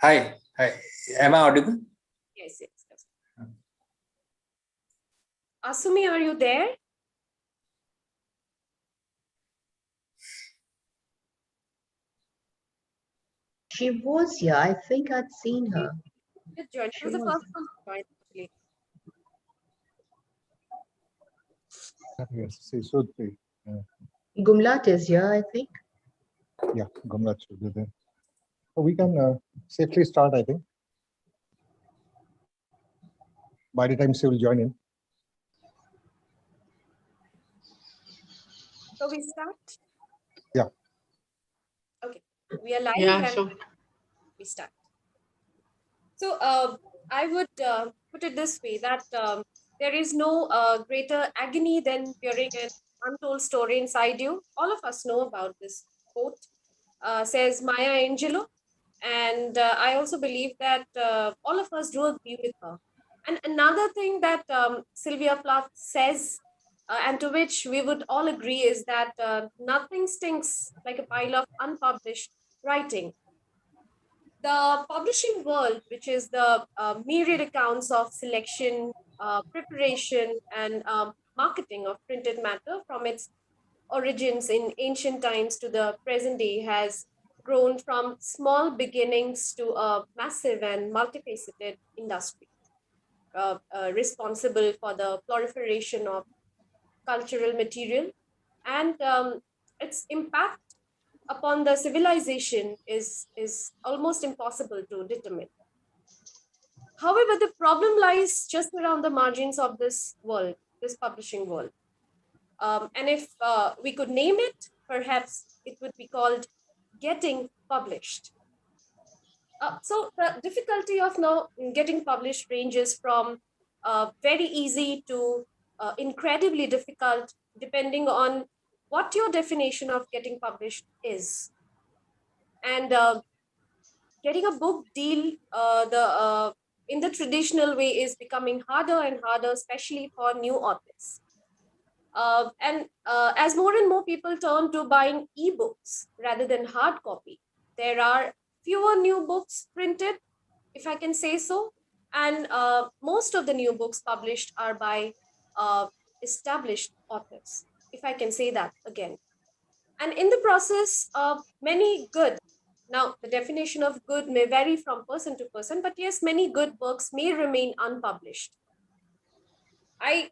Hi, hi. Am I audible? Yes, yes. Yes. Asumi, are you there? She was here. I think I'd seen her. Good join. She was the first one to join, actually. Yes, she should be. Gumlat is here, I think. Yeah, Gumrat should be there. So we can safely start, I think. By the time she will join in. So we start? Yeah. Okay. We are live Yeah, and sure. we start. So I would put it this way that there is no greater agony than hearing an untold story inside you. All of us know about this quote, says Maya Angelou. And I also believe that all of us do agree with her. And another thing that Sylvia Plath says, and to which we would all agree, is that nothing stinks like a pile of unpublished writing. The publishing world, which is the myriad accounts of selection, preparation, and marketing of printed matter from its origins in ancient times to the present day, has grown from small beginnings to a massive and multifaceted industry responsible for the proliferation of cultural material and its impact upon the civilization is almost impossible to determine. However, the problem lies just around the margins of this world, this publishing world. And if we could name it, perhaps it would be called getting published. So the difficulty of now getting published ranges from very easy to incredibly difficult, depending on what your definition of getting published is. And getting a book deal in the traditional way is becoming harder and harder, especially for new authors. And as more and more people turn to buying ebooks rather than hard copy, there are fewer new books printed, if I can say so. And most of the new books published are by established authors, if I can say that again. And in the process, many good, now the definition of good may vary from person to person, but yes, many good works may remain unpublished. I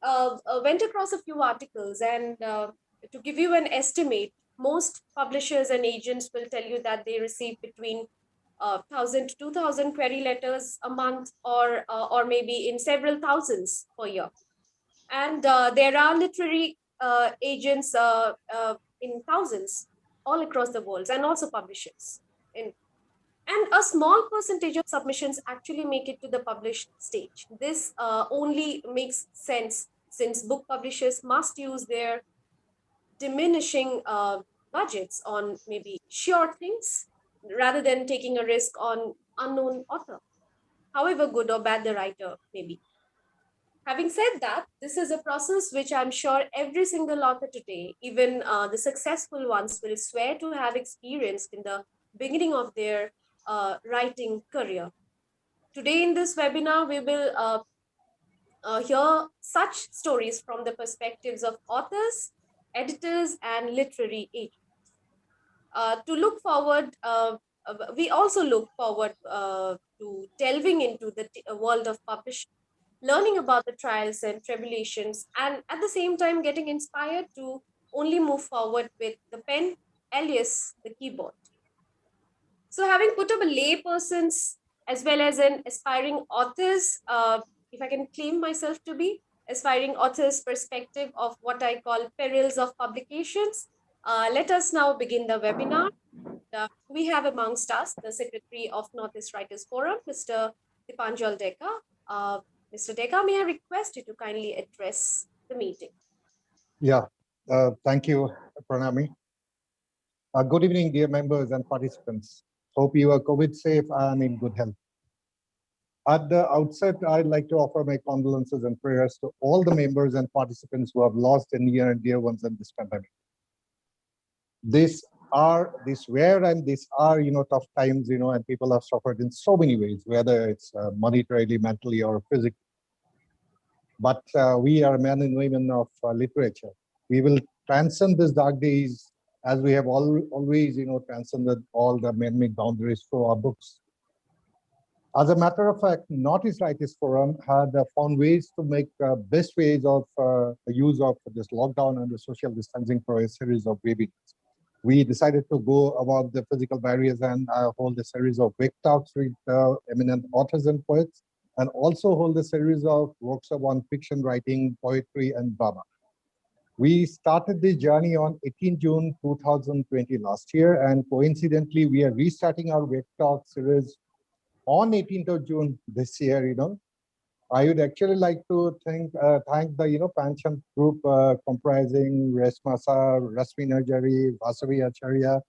went across a few articles, and to give you an estimate, most publishers and agents will tell you that they receive between 1,000 to 2,000 query letters a month, or maybe in several thousands per year. And there are literary agents in thousands all across the world, and also publishers. And a small percentage of submissions actually make it to the published stage. This only makes sense since book publishers must use their diminishing budgets on maybe sure things rather than taking a risk on unknown author, however good or bad the writer may be. Having said that, this is a process which I'm sure every single author today, even the successful ones, will swear to have experienced in the beginning of their writing career. Today in this webinar, we will hear such stories from the perspectives of authors, editors, and literary agents. To look forward, we also look forward to delving into the world of publishing, learning about the trials and tribulations, and at the same time getting inspired to only move forward with the pen, alias the keyboard. So, having put up a layperson's as well as an aspiring author's, if I can claim myself to be aspiring author's perspective of what I call perils of publications, let us now begin the webinar. We have amongst us the Secretary of Northeast Writers Forum, Mr. Dipanjal Deka. Mr. Deka, may I request you to kindly address the meeting? Yeah. Thank you, Pranami. Good evening, dear members and participants. Hope you are COVID safe and in good health. At the outset, I'd like to offer my condolences and prayers to all the members and participants who have lost their near and dear ones in this pandemic. This are this where and these are, tough times, and people have suffered in so many ways, whether it's monetarily, mentally, or physically. But we are men and women of literature. We will transcend these dark days as we have always, transcended all the man-made boundaries through our books. As a matter of fact, Northeast Writers Forum had found ways to make best ways of the use of this lockdown and the social distancing for a series of webinars. We decided to go above the physical barriers and hold a series of web talks with eminent authors and poets, and also hold a series of workshops on fiction writing, poetry, and drama. We started this journey on 18 June 2020 last year, and coincidentally, we are restarting our web talk series on 18th of June this year. I would actually like to thank the Pancham group comprising Reshma Sir, Rasmi Najari, Vasavi Acharya,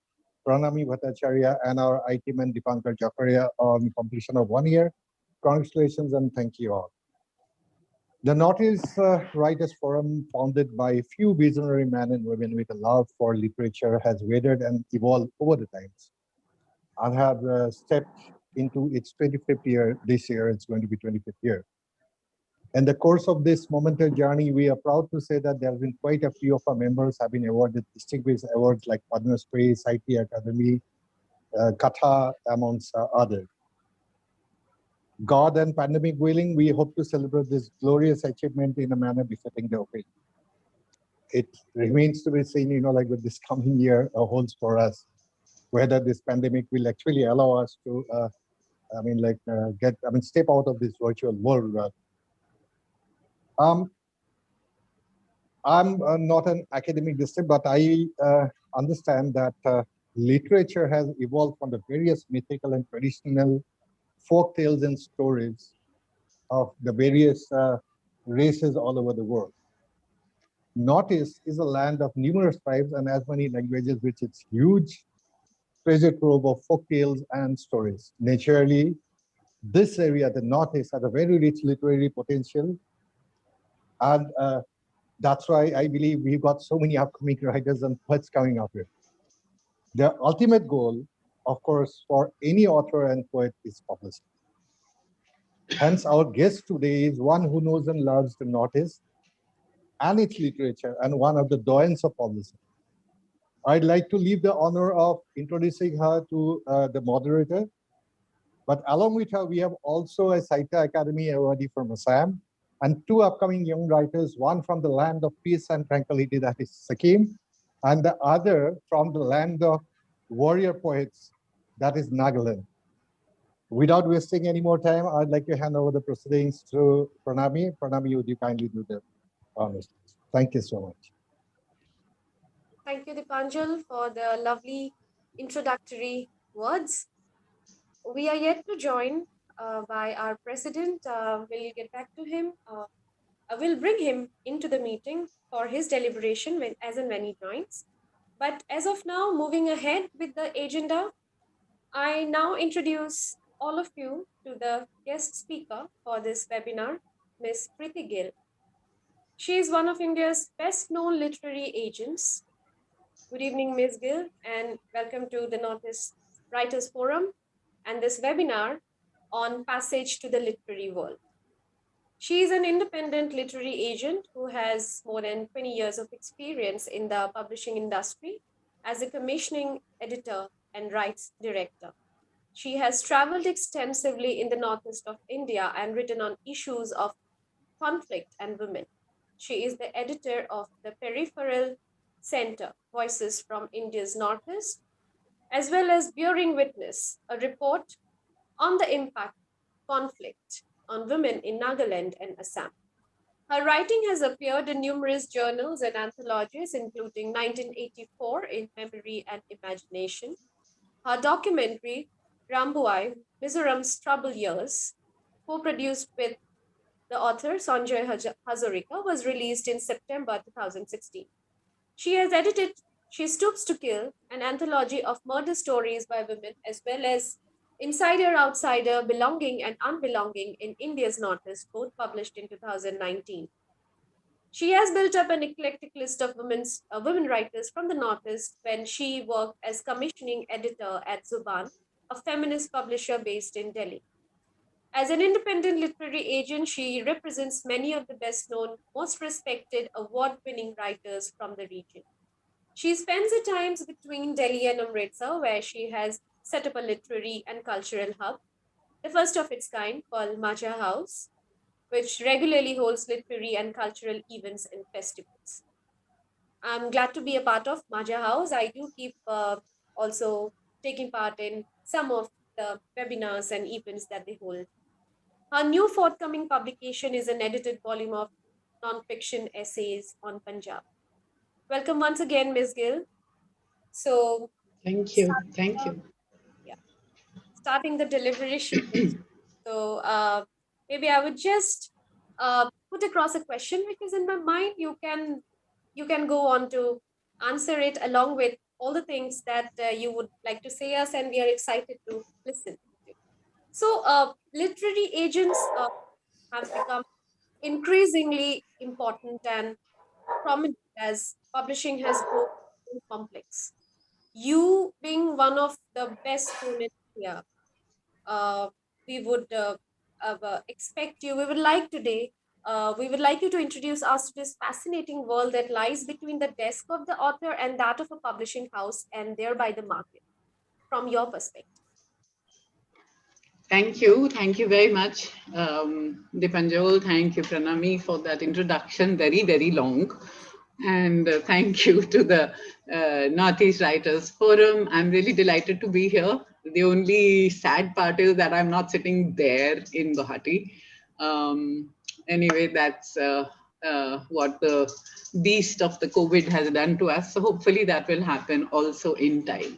Pranami Bhattacharya, and our IT man Dipankar Jafaria on completion of 1 year. Congratulations and thank you all. The Northeast Writers Forum, founded by a few visionary men and women with a love for literature, has weathered and evolved over the times and have stepped into its 25th year. This year, it's going to be 25th year. In the course of this momentary journey, we are proud to say that there have been quite a few of our members have been awarded distinguished awards like Padma Shri, Sahitya Academy, Katha, amongst others. God and pandemic willing, we hope to celebrate this glorious achievement in a manner befitting the occasion. It remains to be seen, like what this coming year holds for us, whether this pandemic will actually allow us to, step out of this virtual world. I'm not an academic district, but I understand that literature has evolved from the various mythical and traditional folk tales and stories of the various races all over the world. Northeast is a land of numerous tribes and as many languages, with its huge treasure trove of folk tales and stories. Naturally, this area, the Northeast, has a very rich literary potential, and that's why I believe we've got so many upcoming writers and poets coming up here. The ultimate goal, of course, for any author and poet is publishing. Hence, our guest today is one who knows and loves the Northeast and its literature, and one of the doyens of publishing. I'd like to leave the honor of introducing her to the moderator. But along with her, we have also a Sahitya Academy awardee from Assam, and two upcoming young writers, one from the land of peace and tranquility, that is Sikkim, and the other from the land of warrior poets, that is Nagaland. Without wasting any more time, I'd like to hand over the proceedings to Pranami. Pranami, would you kindly do the honors? Thank you so much. Thank you, Dipanjal, for the lovely introductory words. We are yet to join by our president. We'll get back to him. I will bring him into the meeting for his deliberation as and when he joins. But as of now, moving ahead with the agenda, I now introduce all of you to the guest speaker for this webinar, Ms. Preeti Gill. She is one of India's best-known literary agents. Good evening, Ms. Gill, and welcome to the Northeast Writers Forum and this webinar on Passage to the Literary World. She is an independent literary agent who has more than 20 years of experience in the publishing industry as a commissioning editor and rights director. She has traveled extensively in the northeast of India and written on issues of conflict and women. She is the editor of the Peripheral Center, Voices from India's Northeast, as well as Bearing Witness, a report on the impact of conflict on women in Nagaland and Assam. Her writing has appeared in numerous journals and anthologies, including 1984 in Memory and Imagination. Her documentary, Rambuai, Mizoram's Troubled Years, co-produced with the author Sanjay Hazarika, was released in September 2016. She has edited She Stoops to Kill, an anthology of murder stories by women, as well as Insider, Outsider, Belonging and Unbelonging in India's Northeast, both published in 2019. She has built up an eclectic list of women writers from the Northeast when she worked as commissioning editor at Zuban, a feminist publisher based in Delhi. As an independent literary agent, she represents many of the best known, most respected, award winning writers from the region. She spends her times between Delhi and Amritsar, where she has set up a literary and cultural hub, the first of its kind called Maja House, which regularly holds literary and cultural events and festivals. I'm glad to be a part of Maja House. I do keep also taking part in some of the webinars and events that they hold. Her new forthcoming publication is an edited volume of non-fiction essays on Punjab. Welcome once again, Ms. Gill. So, Thank you. starting Thank the, you. yeah, starting the deliberation. So, maybe I would just put across a question which is in my mind. You can go on to answer it along with all the things that you would like to say us, and we are excited to listen to. So, literary agents have become increasingly important and prominent as publishing has grown so complex. You being one of the best known in India, uh, we would expect you, we would like you to introduce us to this fascinating world that lies between the desk of the author and that of a publishing house and thereby the market from your perspective. Thank you. Thank you very much, Dipanjol. Thank you, Pranami, for that introduction. Very, very long. And thank you to the Northeast Writers Forum. I'm really delighted to be here. The only sad part is that I'm not sitting there in Guwahati. Anyway, that's what the beast of the COVID has done to us. So hopefully that will happen also in time.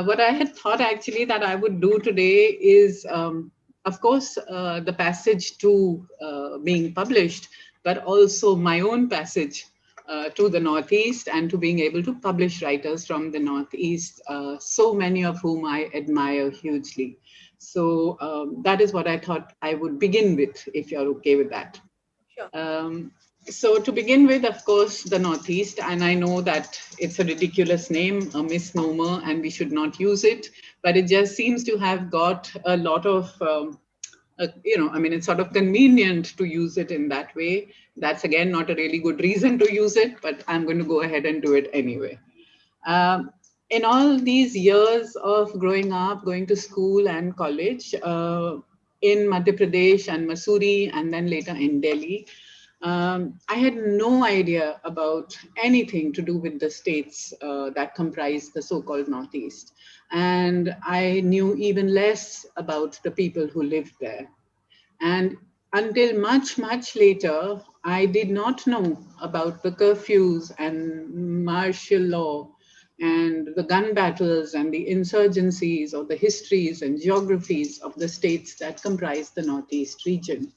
What I had thought actually that I would do today is, of course, the passage to being published, but also my own passage to the Northeast and to being able to publish writers from the Northeast, so many of whom I admire hugely. So that is what I thought I would begin with, if you're okay with that. Sure. So to begin with, of course, the Northeast, and I know that it's a ridiculous name, a misnomer, and we should not use it, but it just seems to have got a lot of, it's sort of convenient to use it in that way. That's again, not a really good reason to use it, but I'm going to go ahead and do it anyway. In all these years of growing up, going to school and college in Madhya Pradesh and Mussoorie, and then later in Delhi, I had no idea about anything to do with the states that comprise the so-called Northeast. And I knew even less about the people who lived there. And until much, much later, I did not know about the curfews and martial law and the gun battles and the insurgencies or the histories and geographies of the states that comprise the Northeast region.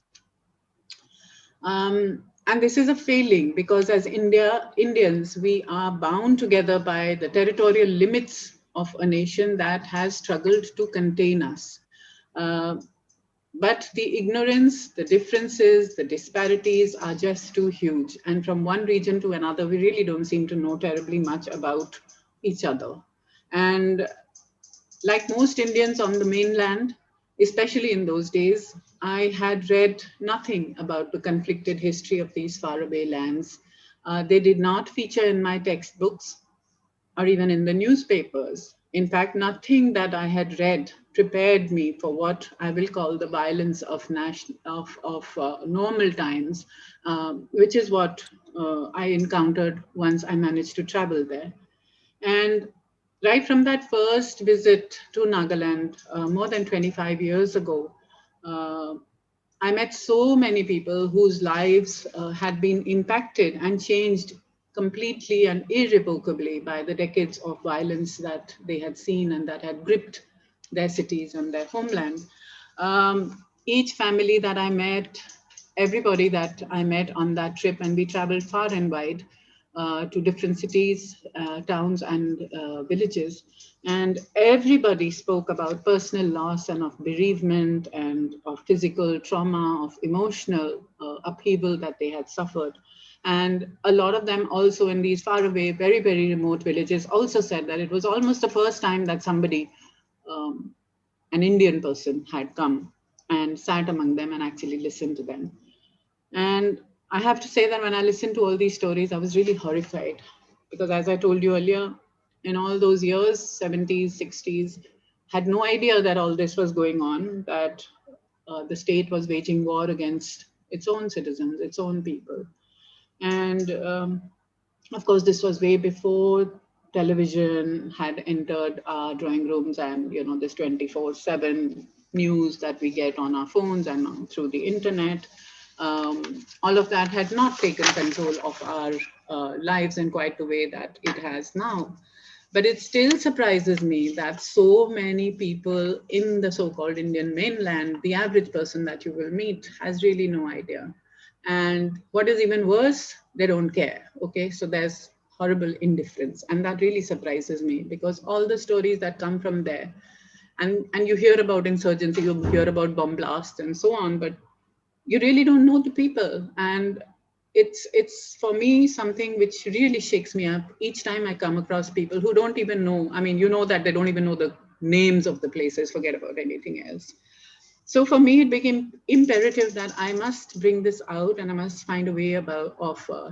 And this is a failing because as Indians, we are bound together by the territorial limits of a nation that has struggled to contain us. But the ignorance, the differences, the disparities are just too huge. And from one region to another, we really don't seem to know terribly much about each other. And like most Indians on the mainland, especially in those days, I had read nothing about the conflicted history of these faraway lands. They did not feature in my textbooks or even in the newspapers. In fact, nothing that I had read prepared me for what I will call the violence of normal times, which is what I encountered once I managed to travel there. And right from that first visit to Nagaland more than 25 years ago, I met so many people whose lives had been impacted and changed completely and irrevocably by the decades of violence that they had seen and that had gripped their cities and their homeland. Each family that I met, everybody that I met on that trip, and we traveled far and wide, to different cities, towns, and villages. And everybody spoke about personal loss and of bereavement and of physical trauma, of emotional upheaval that they had suffered. And a lot of them also in these far away, very, very remote villages also said that it was almost the first time that somebody, an Indian person, had come and sat among them and actually listened to them. And I have to say that when I listened to all these stories, I was really horrified because, as I told you earlier, in all those years, 70s, 60s, had no idea that all this was going on, that the state was waging war against its own citizens, its own people. And of course, this was way before television had entered our drawing rooms and, you know, this 24/7 news that we get on our phones and through the internet. All of that had not taken control of our lives in quite the way that it has now. But it still surprises me that so many people in the so-called Indian mainland, the average person that you will meet has really no idea. And what is even worse, they don't care, okay? So there's horrible indifference. And that really surprises me because all the stories that come from there, and you hear about insurgency, you hear about bomb blasts and so on, but you really don't know the people. And it's for me something which really shakes me up each time I come across people who don't even know. I mean, you know that they don't even know the names of the places, forget about anything else. So for me, it became imperative that I must bring this out and I must find a way of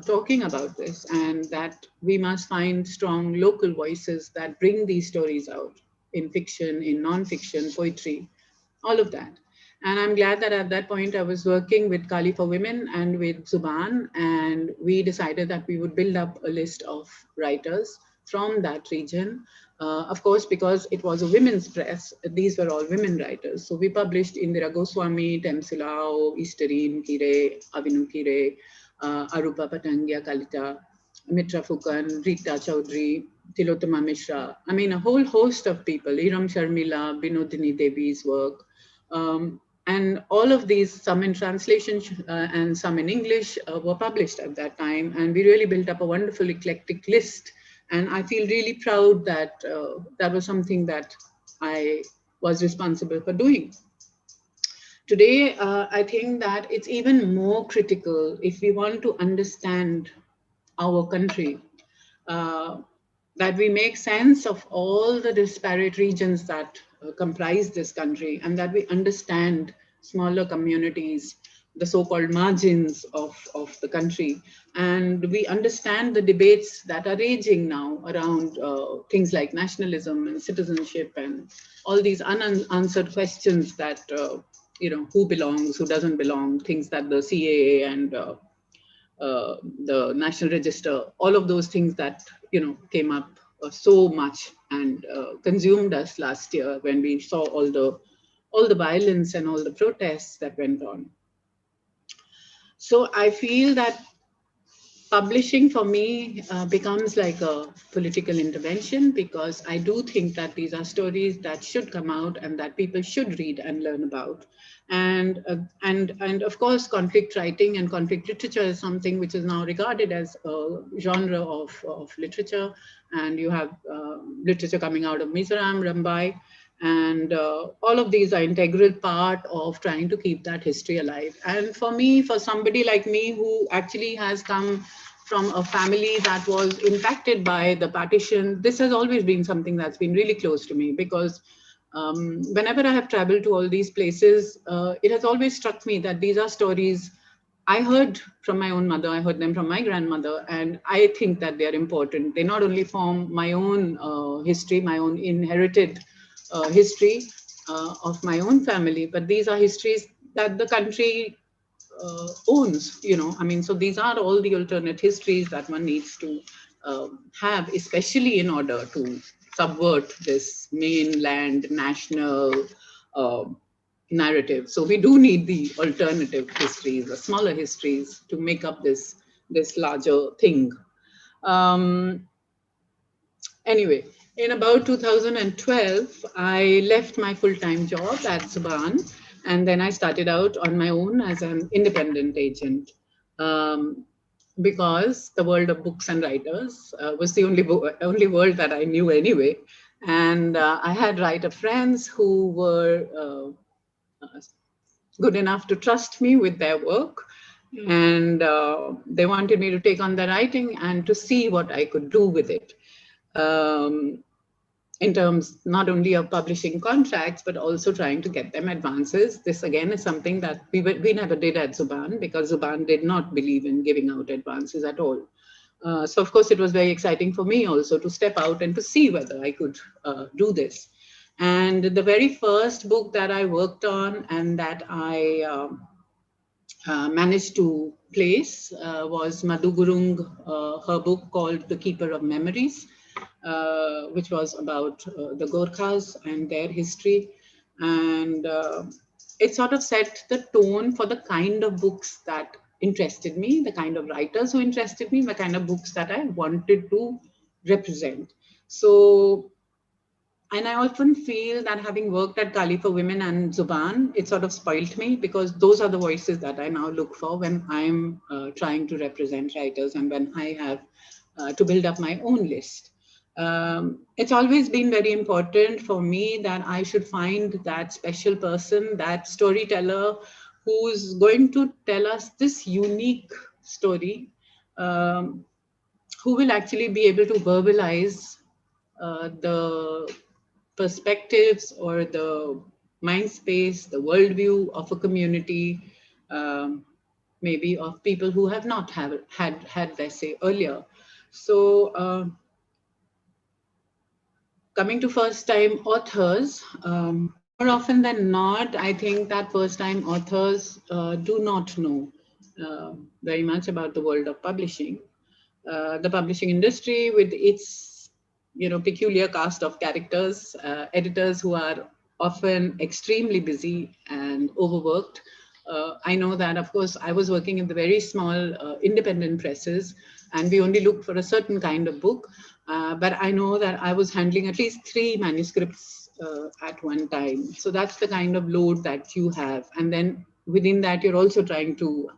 talking about this, and that we must find strong local voices that bring these stories out in fiction, in non-fiction, poetry, all of that. And I'm glad that at that point I was working with Kali for Women and with Zuban, and we decided that we would build up a list of writers from that region. Of course, because it was a women's press, these were all women writers. So we published Indira Goswami, Temsilao, Easterine Kire, Avinu Kire, Arupa Patangia Kalita, Mitra Fukan, Rita Chaudhary, Tilotama Mishra. I mean, a whole host of people, Iram Sharmila, Binodini Devi's work. And all of these, some in translation and some in English, were published at that time. And we really built up a wonderful eclectic list. And I feel really proud that that was something that I was responsible for doing. Today, I think that it's even more critical if we want to understand our country, that we make sense of all the disparate regions that comprise this country, and that we understand smaller communities, the so-called margins of the country. And we understand the debates that are raging now around things like nationalism and citizenship and all these unanswered questions that, you know, who belongs, who doesn't belong, things that the CAA and the National Register, all of those things that, you know, came up so much and consumed us last year when we saw all the violence and all the protests that went on. So I feel that publishing for me becomes like a political intervention, because I do think that these are stories that should come out and that people should read and learn about. And of course, conflict writing and conflict literature is something which is now regarded as a genre of literature. And you have literature coming out of Mizoram, Rambai, and all of these are integral part of trying to keep that history alive. And for me, for somebody like me who actually has come from a family that was impacted by the partition, this has always been something that's been really close to me, because whenever I have traveled to all these places, it has always struck me that these are stories I heard from my own mother, I heard them from my grandmother, and I think that they are important. They not only form my own history, my own inherited history of my own family, but these are histories that the country owns, you know. I mean, so these are all the alternate histories that one needs to have, especially in order to subvert this mainland national narrative. So we do need the alternative histories, the smaller histories, to make up this larger thing. Anyway, in about 2012, I left my full-time job at Zuban, and then I started out on my own as an independent agent. because the world of books and writers was the only world that I knew anyway. And I had writer friends who were good enough to trust me with their work. And they wanted me to take on the writing and to see what I could do with it. In terms not only of publishing contracts, but also trying to get them advances. This again is something that we never did at Zuban, because Zuban did not believe in giving out advances at all. So of course it was very exciting for me also to step out and to see whether I could do this. And the very first book that I worked on and that I managed to place was Madhu Gurung, her book called The Keeper of Memories, which was about the Gorkhas and their history. And it sort of set the tone for the kind of books that interested me, the kind of writers who interested me, the kind of books that I wanted to represent. So, and I often feel that having worked at Kali for Women and Zuban, it sort of spoilt me, because those are the voices that I now look for when I'm trying to represent writers and when I have to build up my own list. It's always been very important for me that I should find that special person, that storyteller who's going to tell us this unique story, who will actually be able to verbalize the perspectives or the mind space, the worldview of a community, maybe of people who have not had their say earlier. So coming to first-time authors, more often than not, I think that first-time authors do not know very much about the world of publishing. The publishing industry, with its peculiar cast of characters, editors who are often extremely busy and overworked. I know that, of course, I was working in the very small independent presses, and we only look for a certain kind of book. But I know that I was handling at least 3 manuscripts at one time. So that's the kind of load that you have. And then within that, you're also trying to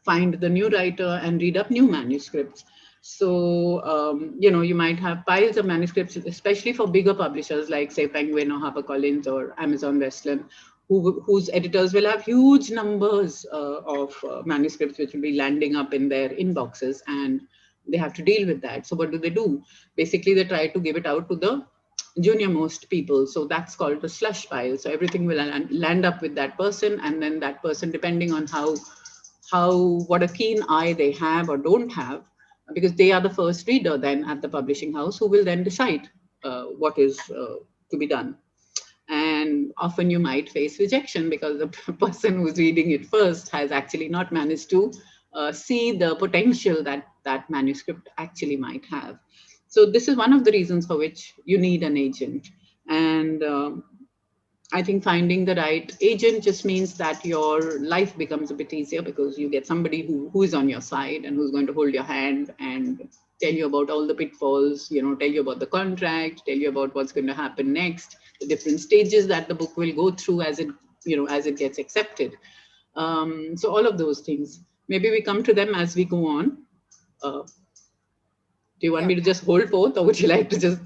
find the new writer and read up new manuscripts. So, you might have piles of manuscripts, especially for bigger publishers like, say, Penguin or HarperCollins or Amazon Westland, whose editors will have huge numbers of manuscripts which will be landing up in their inboxes, and they have to deal with that. So what do? Basically, they try to give it out to the junior most people. So that's called the slush pile. So everything will land up with that person, and then that person, depending on what a keen eye they have or don't have, because they are the first reader then at the publishing house who will then decide what is to be done. And often you might face rejection because the person who's reading it first has actually not managed to see the potential that that manuscript actually might have. So this is one of the reasons for which you need an agent. And I think finding the right agent just means that your life becomes a bit easier, because you get somebody who is on your side and who's going to hold your hand and tell you about all the pitfalls, tell you about the contract, tell you about what's going to happen next, the different stages that the book will go through as it gets accepted. So all of those things, maybe we come to them as we go on. Do you want me to just hold forth, or would you like to just...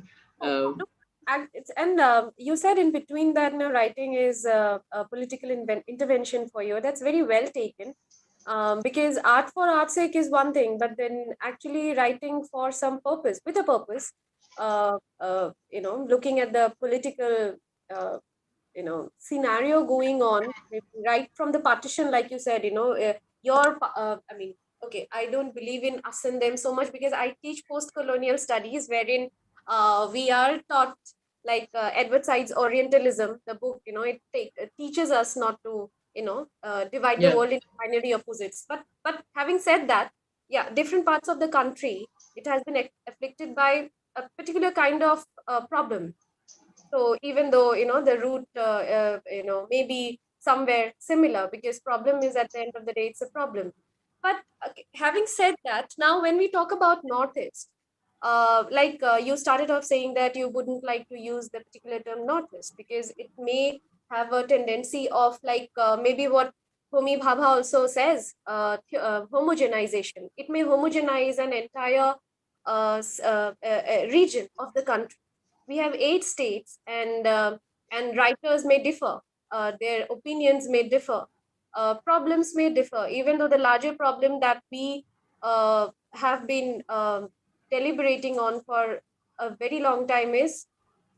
And you said in between that writing is a political intervention for you. That's very well taken, because art for art's sake is one thing, but then actually writing for some purpose, with a purpose, looking at the political, scenario going on, right from the partition, like you said, okay, I don't believe in us and them so much, because I teach post-colonial studies, wherein we are taught, like Edward Said's Orientalism, the book, it teaches us not to, divide the world into binary opposites. But having said that, different parts of the country, it has been afflicted by a particular kind of problem. So even though, the root, may be somewhere similar, because problem is, at the end of the day, it's a problem. But having said that, now when we talk about Northeast, you started off saying that you wouldn't like to use the particular term Northeast, because it may have a tendency of maybe what Homi Bhabha also says homogenization. It may homogenize an entire region of the country. We have 8 states, and writers may differ. Their opinions may differ. Problems may differ. Even though the larger problem that we have been deliberating on for a very long time is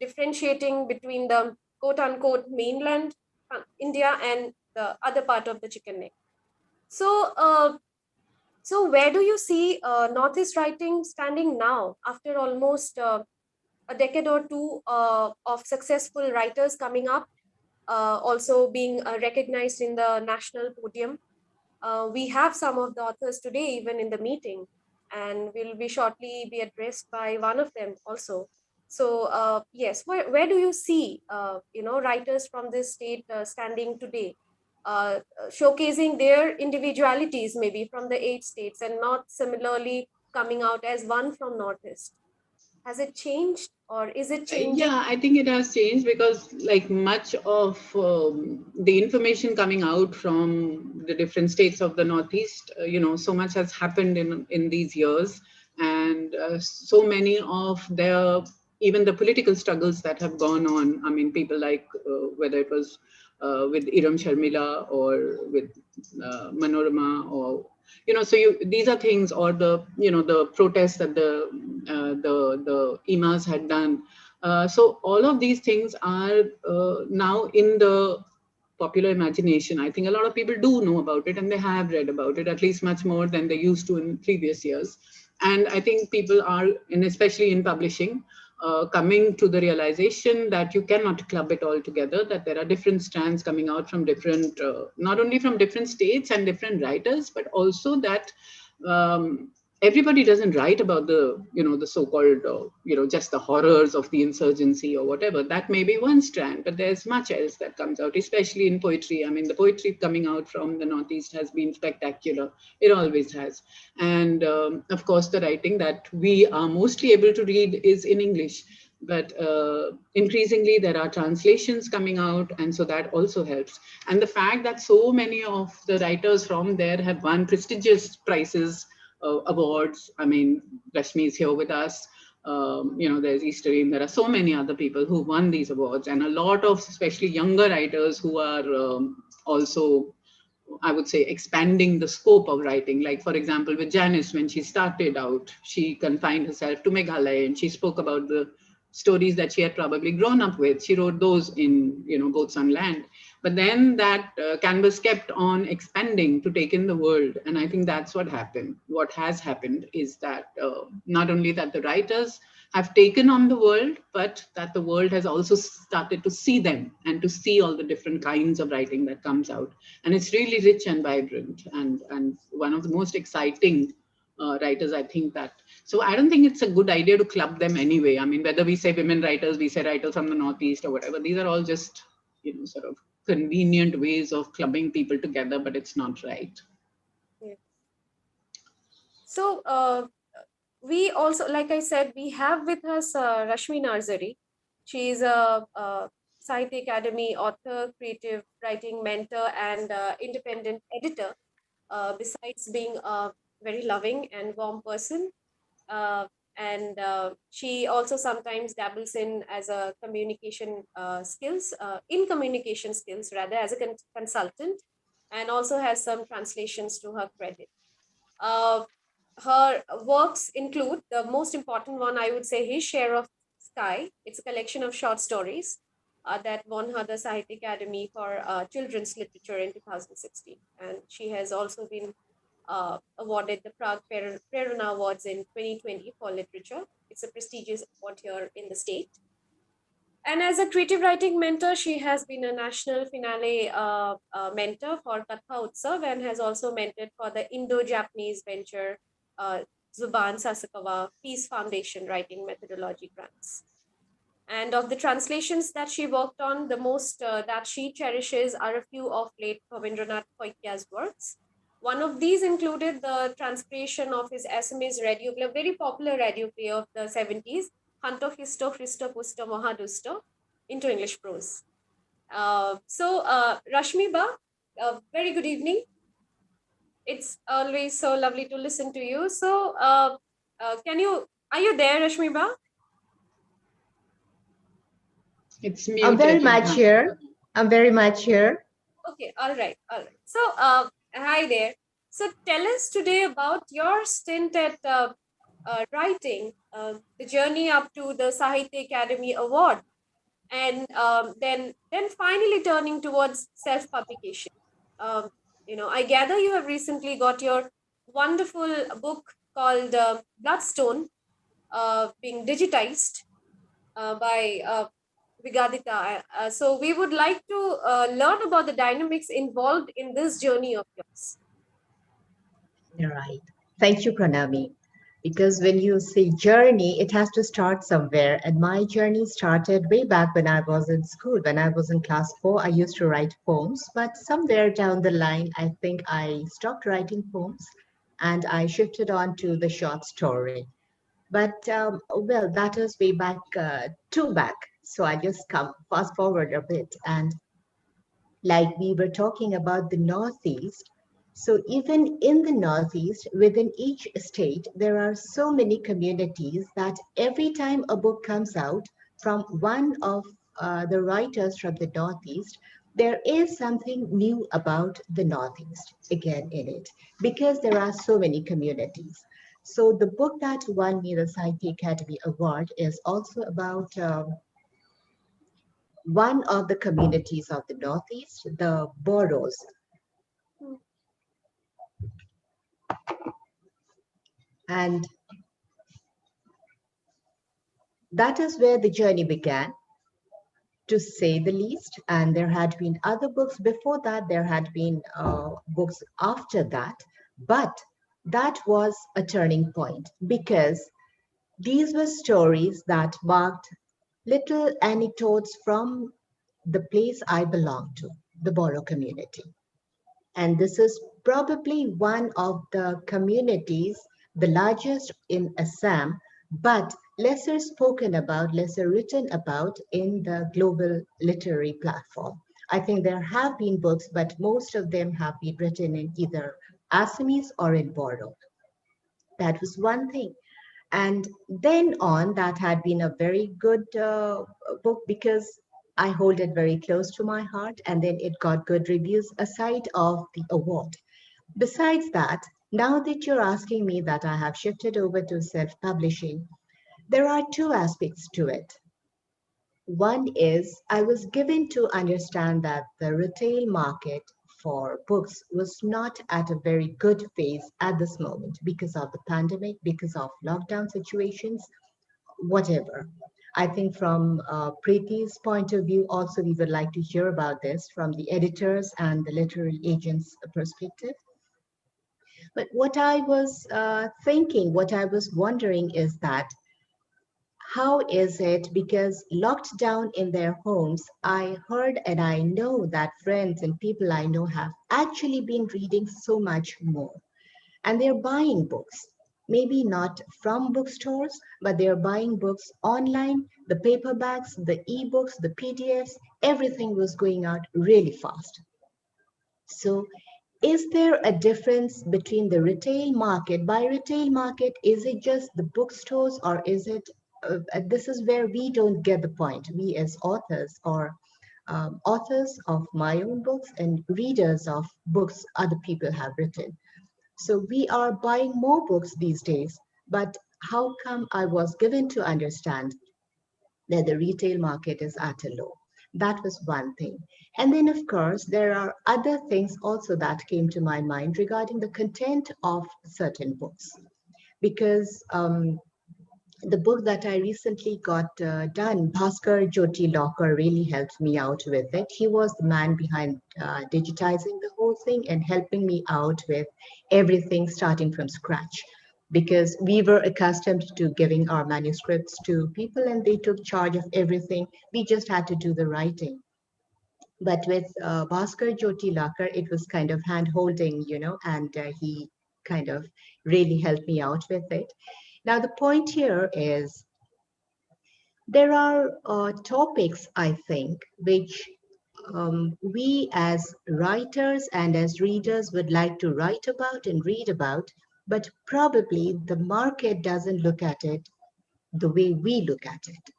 differentiating between the quote unquote mainland India and the other part of the chicken neck. So where do you see Northeast writing standing now after almost a decade or two of successful writers coming up, also being recognized in the national podium? We have some of the authors today even in the meeting, and will be shortly be addressed by one of them also. So yes, where do you see writers from this state standing today, showcasing their individualities maybe from the 8 states and not similarly coming out as one from Northeast? Has it changed, or is it changing? Yeah, I think it has changed because like much of the information coming out from the different states of the Northeast, so much has happened in these years, and so many of even the political struggles that have gone on. I mean, people like whether it was with Iram Sharmila or with Manorama, or so these are things, or the protests that the IMAs had done. So all of these things are now in the popular imagination. I think a lot of people do know about it, and they have read about it, at least much more than they used to in previous years. And I think people are, and especially in publishing, coming to the realization that you cannot club it all together, that there are different strands coming out from different, not only from different states and different writers, but also that everybody doesn't write about the so-called, just the horrors of the insurgency or whatever. That may be one strand, but there's much else that comes out, especially in poetry. I mean, the poetry coming out from the Northeast has been spectacular. It always has. And of course, the writing that we are mostly able to read is in English. But increasingly, there are translations coming out, and so that also helps. And the fact that so many of the writers from there have won prestigious prizes, awards. I mean, Rashmi is here with us. There's Easterine. There are so many other people who won these awards, and a lot of especially younger writers who are also, I would say, expanding the scope of writing. Like, for example, with Janice, when she started out, she confined herself to Meghalaya, and she spoke about the stories that she had probably grown up with. She wrote those in, Boats on Land. But then that canvas kept on expanding to take in the world. And I think that's what happened. What has happened is that not only that the writers have taken on the world, but that the world has also started to see them and to see all the different kinds of writing that comes out. And it's really rich and vibrant, and one of the most exciting writers, I think that. So I don't think it's a good idea to club them anyway. I mean, whether we say women writers, we say writers from the Northeast or whatever, these are all just, sort of convenient ways of clubbing people together, but it's not right. Yeah. So we also, like I said, we have with us Rashmi Narzari. She is a Sahitya Academy author, creative writing mentor, and independent editor. Besides being a very loving and warm person, and she also sometimes dabbles in as a communication skills, rather, as a consultant, and also has some translations to her credit. Her works include, the most important one, I would say, His Share of Sky. It's a collection of short stories that won her the Sahitya Academy for children's literature in 2016. And she has also been awarded the Prague Prerana Awards in 2020 for literature. It's a prestigious award here in the state. And as a creative writing mentor, she has been a national finale mentor for Katha Utsav, and has also mentored for the Indo-Japanese venture Zuban Sasakawa Peace Foundation writing methodology grants. And of the translations that she worked on, the most that she cherishes are a few of late Ravindranath Koikya's works. One of these included the translation of his Assamese radio play, a very popular radio play of the 70s, Hanto Histo Hristo Pusto Mahadusto, into English prose. So Rashmi Ba, Very good evening. It's always so lovely to listen to you. So, are you there, Rashmiba? It's I'm very muted. much here. I'm very much here. Okay, all right, all right. So, hi there. So, tell us today about your stint at writing, the journey up to the Sahitya Academy Award, and then finally turning towards self-publication. Um, I gather you have recently got your wonderful book called Bloodstone being digitized by Vigadita. So we would like to learn about the dynamics involved in this journey of yours. Right. Thank you, Pranami. Because when you say journey, it has to start somewhere. And my journey started way back when I was in school. When I was in class 4, I used to write poems. But somewhere down the line, I think I stopped writing poems and I shifted on to the short story. But well, that was way back, too back. So I just come fast forward a bit. And like we were talking about the Northeast, so even in the Northeast, within each state, there are so many communities that every time a book comes out from one of the writers from the Northeast, there is something new about the Northeast again in it, because there are so many communities. So the book that won me the Sahitya Academy Award is also about one of the communities of the Northeast, the Boros. And that is where the journey began, to say the least. And there had been other books before that, there had been books after that. But that was a turning point because these were stories that marked little anecdotes from the place I belong to, the Boro community. And this is probably one of the communities, the largest in Assam, but lesser spoken about, lesser written about in the global literary platform. I think there have been books, but most of them have been written in either Assamese or in Boro. That was one thing. And then on, that had been a very good book because I hold it very close to my heart, and then it got good reviews aside of the award. Besides that, now that you're asking me that I have shifted over to self-publishing, there are two aspects to it. One is I was given to understand that the retail market for books was not at a very good phase at this moment because of the pandemic, because of lockdown situations, whatever. I think from Preeti's point of view, also we would like to hear about this from the editors and the literary agents' perspective. But what I was thinking, what I was wondering is that how is it? Because locked down in their homes, I heard and I know that friends and people I know have actually been reading so much more. And they're buying books. Maybe not from bookstores, but they're buying books online, the paperbacks, the ebooks, the PDFs, everything was going out really fast. So is there a difference between the retail market? By retail market, is it just the bookstores or is it, this is where we don't get the point. We as authors or authors of my own books and readers of books other people have written. So we are buying more books these days, but how come I was given to understand that the retail market is at a low? That was one thing. And then, of course, there are other things also that came to my mind regarding the content of certain books. Because the book that I recently got done, Bhaskar Jyoti Locker, really helped me out with it. He was the man behind digitizing the whole thing and helping me out with everything starting from scratch. Because we were accustomed to giving our manuscripts to people and they took charge of everything. We just had to do the writing. But with Bhaskar Jyoti Locker, it was kind of hand holding, and he kind of really helped me out with it. Now, the point here is there are topics, I think, which we as writers and as readers would like to write about and read about, but probably the market doesn't look at it the way we look at it.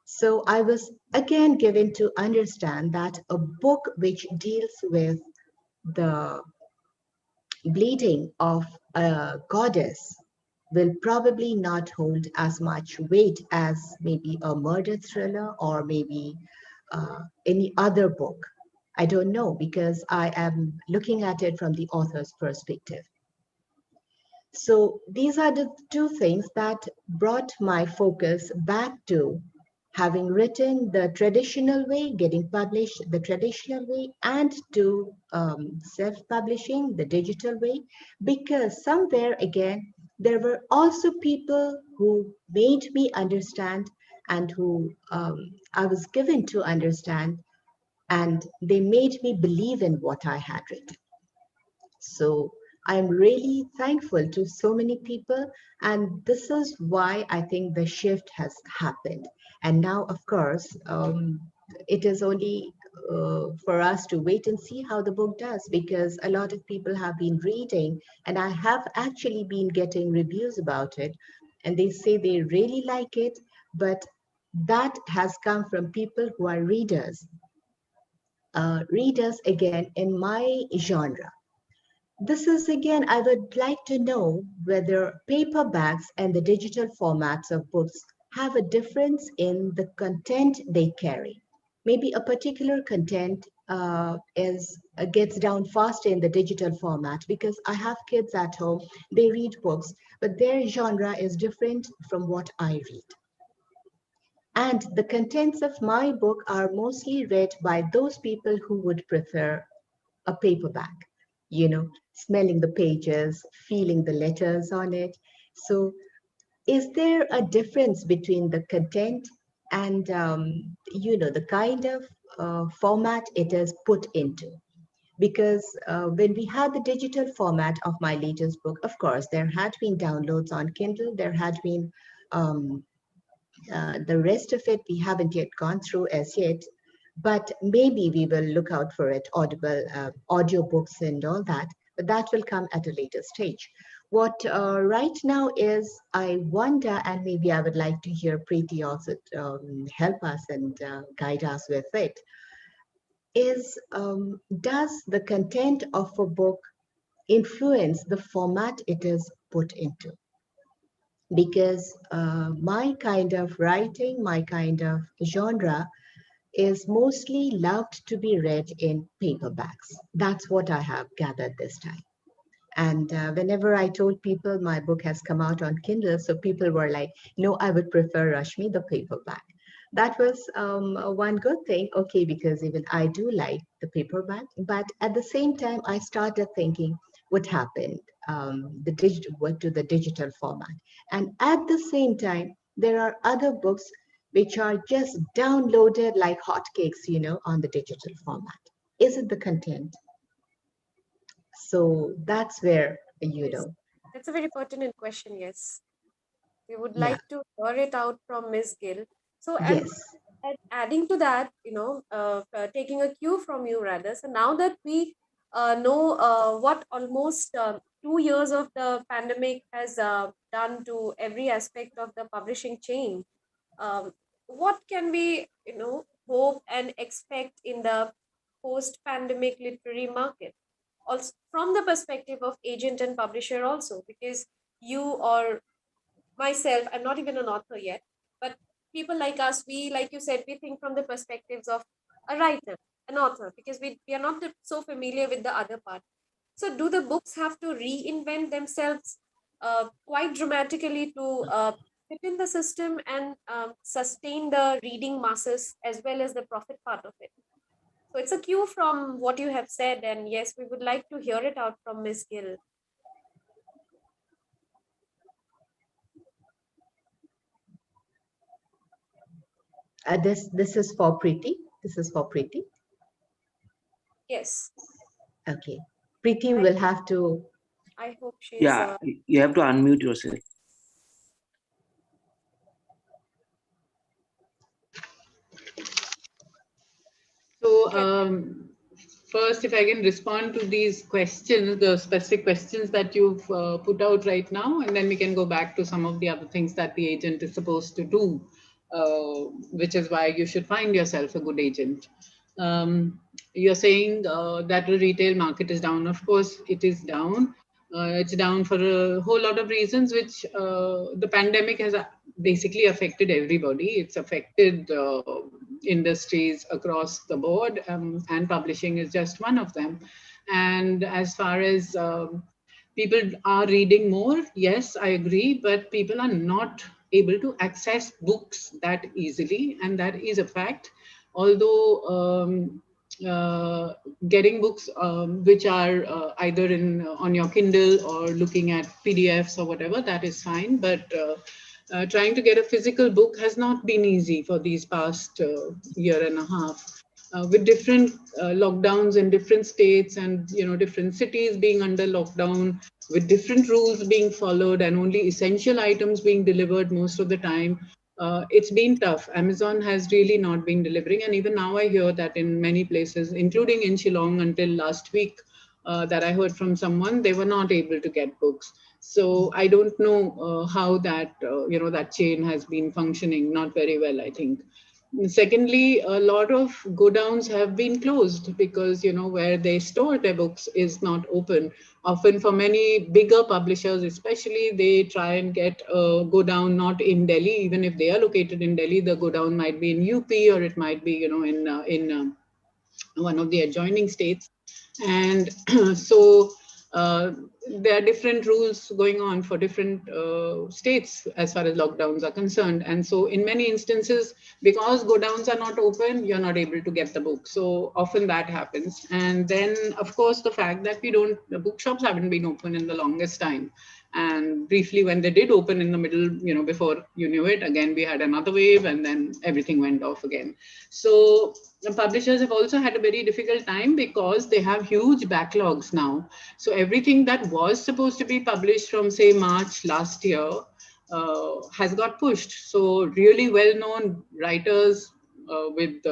So I was again given to understand that a book which deals with the bleeding of a goddess will probably not hold as much weight as maybe a murder thriller or maybe any other book. I don't know, because I am looking at it from the author's perspective. So these are the two things that brought my focus back to having written the traditional way, getting published the traditional way, and to self-publishing the digital way, because somewhere again, there were also people who made me understand and who I was given to understand, and they made me believe in what I had written. So I'm really thankful to so many people, and this is why I think the shift has happened. And now, of course, it is only for us to wait and see how the book does, because a lot of people have been reading, and I have actually been getting reviews about it, and they say they really like it, but that has come from people who are readers. Readers again in my genre. This is again, I would like to know whether paperbacks and the digital formats of books have a difference in the content they carry. Maybe a particular content gets down faster in the digital format, because I have kids at home, they read books, but their genre is different from what I read. And the contents of my book are mostly read by those people who would prefer a paperback, smelling the pages, feeling the letters on it. So is there a difference between the content and, the kind of format it is put into? Because when we had the digital format of my latest book, of course, there had been downloads on Kindle, there had been the rest of it we haven't yet gone through as yet, but maybe we will look out for it, Audible, audiobooks and all that, but that will come at a later stage. What right now is, I wonder, and maybe I would like to hear Preeti also help us and guide us with it, is does the content of a book influence the format it is put into? Because my kind of writing, my kind of genre is mostly loved to be read in paperbacks. That's what I have gathered this time. And whenever I told people my book has come out on Kindle, so people were like, no, I would prefer Rashmi, the paperback. That was one good thing, okay, because even I do like the paperback, but at the same time, I started thinking what happened, what to the digital format. And at the same time, there are other books which are just downloaded like hotcakes, on the digital format. Is it the content? So that's where, That's a very pertinent question. Yes. We would yeah, like to hear it out from Ms. Gill. So, yes. and adding to that, taking a cue from you rather. So now that we know what almost 2 years of the pandemic has done to every aspect of the publishing chain, what can we, hope and expect in the post-pandemic literary market? Also, from the perspective of agent and publisher, also, because you or myself, I'm not even an author yet, but people like us, we, like you said, we think from the perspectives of a writer, an author, because we are not so familiar with the other part. So do the books have to reinvent themselves quite dramatically to fit in the system and sustain the reading masses as well as the profit part of it? So it's a cue from what you have said, and yes, we would like to hear it out from Ms. Gill. This is for Preeti. This is for Preeti. Yes, Okay. Preeti will have to. I hope she's. Yeah, you have to unmute yourself. So first, if I can respond to these questions, the specific questions that you've put out right now, and then we can go back to some of the other things that the agent is supposed to do, which is why you should find yourself a good agent. You're saying that the retail market is down. Of course, it is down. It's down for a whole lot of reasons, which the pandemic has basically affected everybody. It's affected industries across the board, and publishing is just one of them. And as far as people are reading more, yes, I agree, but people are not able to access books that easily, and that is a fact. Although getting books which are either in on your Kindle or looking at PDFs or whatever, that is fine, but trying to get a physical book has not been easy for these past year and a half. With different lockdowns in different states, and different cities being under lockdown, with different rules being followed and only essential items being delivered most of the time, it's been tough. Amazon has really not been delivering, and even now I hear that in many places, including in Shillong until last week, that I heard from someone, they were not able to get books. So I don't know how that that chain has been functioning not very well, I think. Secondly, a lot of godowns have been closed because where they store their books is not open. Often for many bigger publishers, especially, they try and get a godown not in Delhi. Even if they are located in Delhi, the godown might be in UP, or it might be in one of the adjoining states. And so there are different rules going on for different states as far as lockdowns are concerned. And so in many instances, because godowns are not open, you're not able to get the book. So often that happens. And then, of course, the fact that the bookshops haven't been open in the longest time. And briefly, when they did open in the middle, before you knew it, again, we had another wave, and then everything went off again. So the publishers have also had a very difficult time because they have huge backlogs now. So everything that was supposed to be published from, say, March last year has got pushed. So really well-known writers with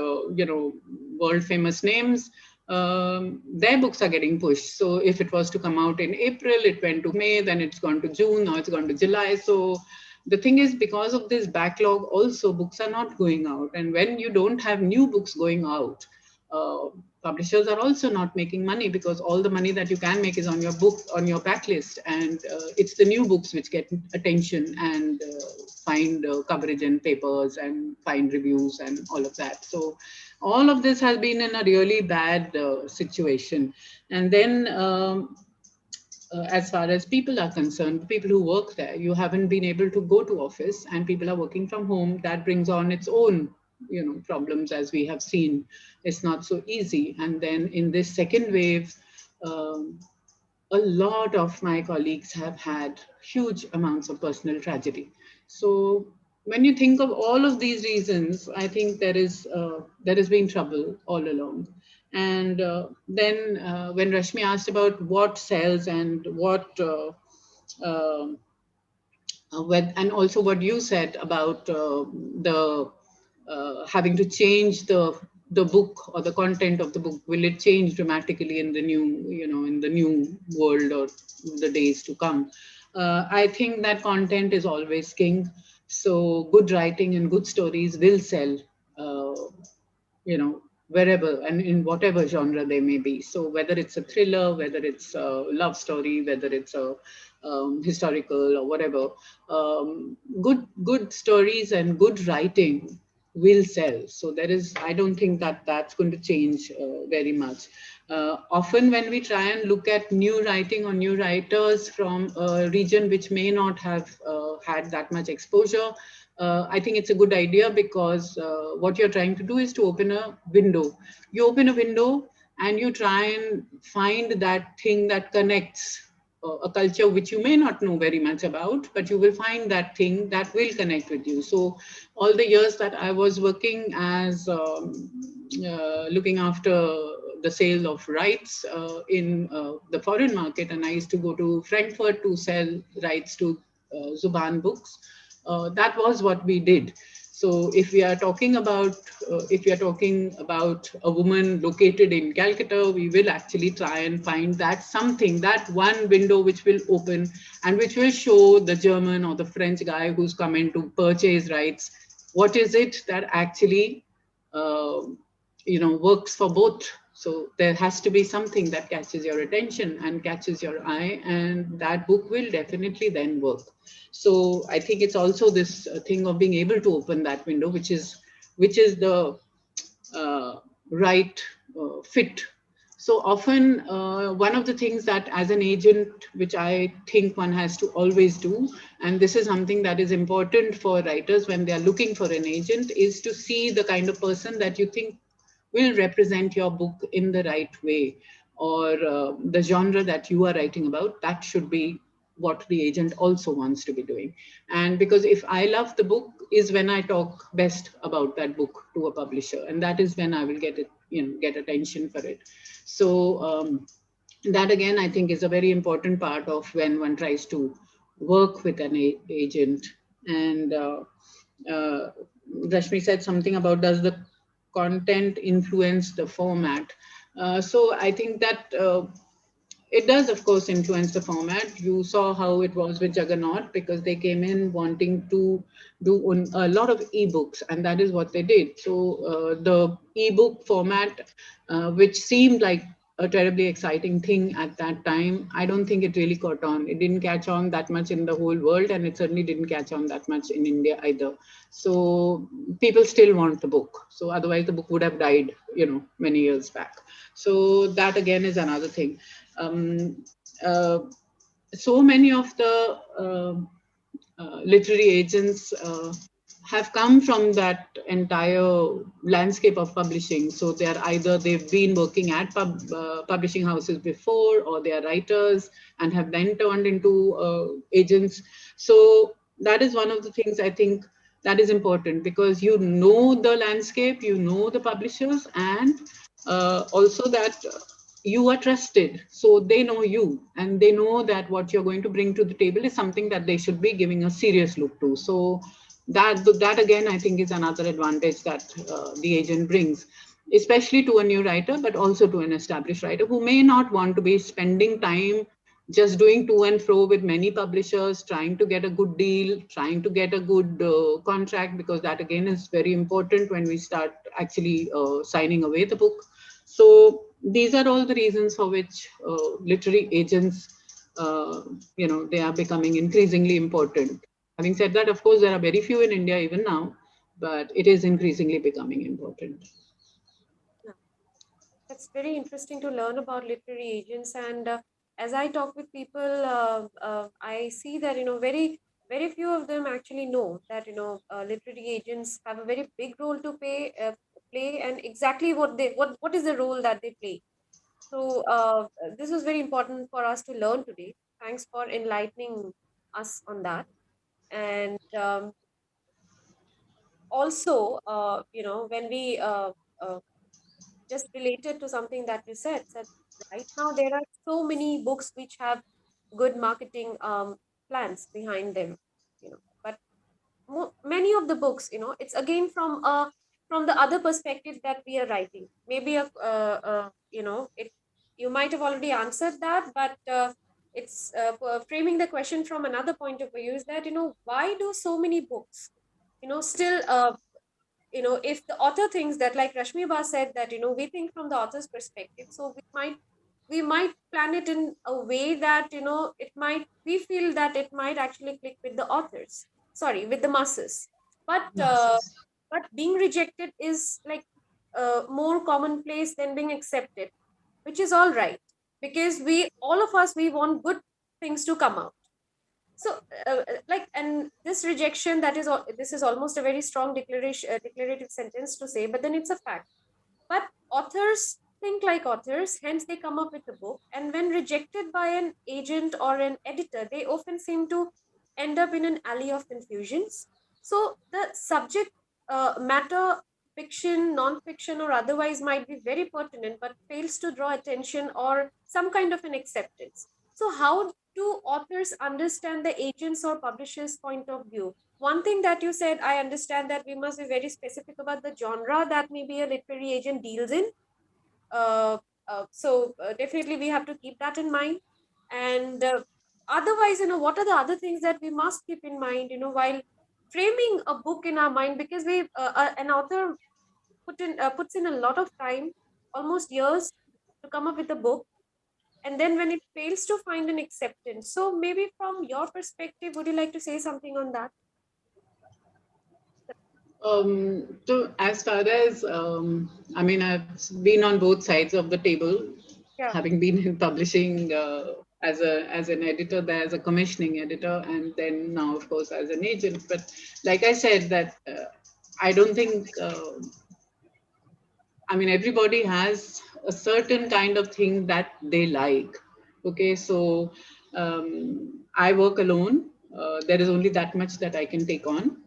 world famous names, their books are getting pushed. So if it was to come out in April, it went to May, then it's gone to June, now it's gone to July. So the thing is, because of this backlog also, books are not going out. And when you don't have new books going out, publishers are also not making money, because all the money that you can make is on your book, on your backlist. And it's the new books which get attention and find coverage in papers and find reviews and all of that. So all of this has been in a really bad situation. And then as far as people are concerned, people who work there, you haven't been able to go to office, and people are working from home. That brings on its own problems, as we have seen. It's not so easy. And then in this second wave, a lot of my colleagues have had huge amounts of personal tragedy. So when you think of all of these reasons, I think there has been trouble all along. And then when Rashmi asked about what sells and what and also what you said about the having to change the book or the content of the book, will it change dramatically in the new in the new world or the days to come? I think that content is always king. So good writing and good stories will sell, wherever and in whatever genre they may be. So whether it's a thriller, whether it's a love story, whether it's a historical or whatever, good stories and good writing will sell. So I don't think that that's going to change very much. Often when we try and look at new writing or new writers from a region which may not have had that much exposure, I think it's a good idea, because what you're trying to do is to open a window. You open a window and you try and find that thing that connects a culture which you may not know very much about, but you will find that thing that will connect with you. So all the years that I was working as looking after the sale of rights in the foreign market, and I used to go to Frankfurt to sell rights to Zuban books. That was what we did. So if we are talking about a woman located in Calcutta, we will actually try and find that something, that one window which will open and which will show the German or the French guy who's come in to purchase rights. What is it that actually works for both? So there has to be something that catches your attention and catches your eye, and that book will definitely then work. So I think it's also this thing of being able to open that window, which is the right fit. So often, one of the things that as an agent, which I think one has to always do, and this is something that is important for writers when they are looking for an agent, is to see the kind of person that you think will represent your book in the right way, or the genre that you are writing about. That should be what the agent also wants to be doing. And because if I love the book is when I talk best about that book to a publisher, and that is when I will get it, get attention for it. So that again, I think, is a very important part of when one tries to work with an agent. And Rashmi said something about, does the content influence the format? So I think that it does, of course, influence the format. You saw how it was with Juggernaut, because they came in wanting to do a lot of ebooks, and that is what they did. So the ebook format, which seemed like a terribly exciting thing at that time, I don't think it really caught on. It didn't catch on that much in the whole world, and it certainly didn't catch on that much in India either. So people still want the book. So otherwise the book would have died, many years back. So that again is another thing. So many of the literary agents have come from that entire landscape of publishing. So they've been working at publishing houses before, or they are writers and have then turned into agents. So that is one of the things I think that is important, because you know the landscape, you know the publishers, and also that you are trusted. So they know you, and they know that what you're going to bring to the table is something that they should be giving a serious look to. So that again, I think, is another advantage that the agent brings, especially to a new writer, but also to an established writer who may not want to be spending time just doing to and fro with many publishers, trying to get a good deal, trying to get a good contract, because that again is very important when we start actually signing away the book. So these are all the reasons for which literary agents, they are becoming increasingly important. Having said that, of course, there are very few in India even now, but it is increasingly becoming important. That's very interesting to learn about literary agents. And as I talk with people, I see that, very, very few of them actually know that, literary agents have a very big role to play, and exactly what is the role that they play. So this is very important for us to learn today. Thanks for enlightening us on that. And also, when we just related to something that you said, right now there are so many books which have good marketing plans behind them, but many of the books, it's again from the other perspective that we are writing. Maybe you might have already answered that, but it's framing the question from another point of view, is that, why do so many books, still if the author thinks that, like Rashmi Ba said, that, we think from the author's perspective, so we might plan it in a way that, we feel that it might actually click with the authors, sorry, with the masses. But being rejected is like more commonplace than being accepted, which is all right, because all of us, we want good things to come out. So and this rejection, this is almost a very strong declarative sentence to say, but then it's a fact. But authors think like authors, hence they come up with a book, and when rejected by an agent or an editor, they often seem to end up in an alley of confusions. So the subject matter, fiction, non-fiction, or otherwise, might be very pertinent, but fails to draw attention or some kind of an acceptance. So how do authors understand the agents or publishers' point of view? one thing that you said, I understand that we must be very specific about the genre that maybe a literary agent deals in. So definitely we have to keep that in mind. And otherwise, what are the other things that we must keep in mind, while framing a book in our mind, because an author puts in a lot of time, almost years, to come up with a book, and then when it fails to find an acceptance. So maybe from your perspective, would you like to say something on that? So as far as, I mean, I've been on both sides of the table, Yeah. having been in publishing as an editor there, as a commissioning editor, and then now, of course, as an agent. But like I said, that I don't think, I mean, everybody has a certain kind of thing that they like. Okay, so I work alone. There is only that much that I can take on.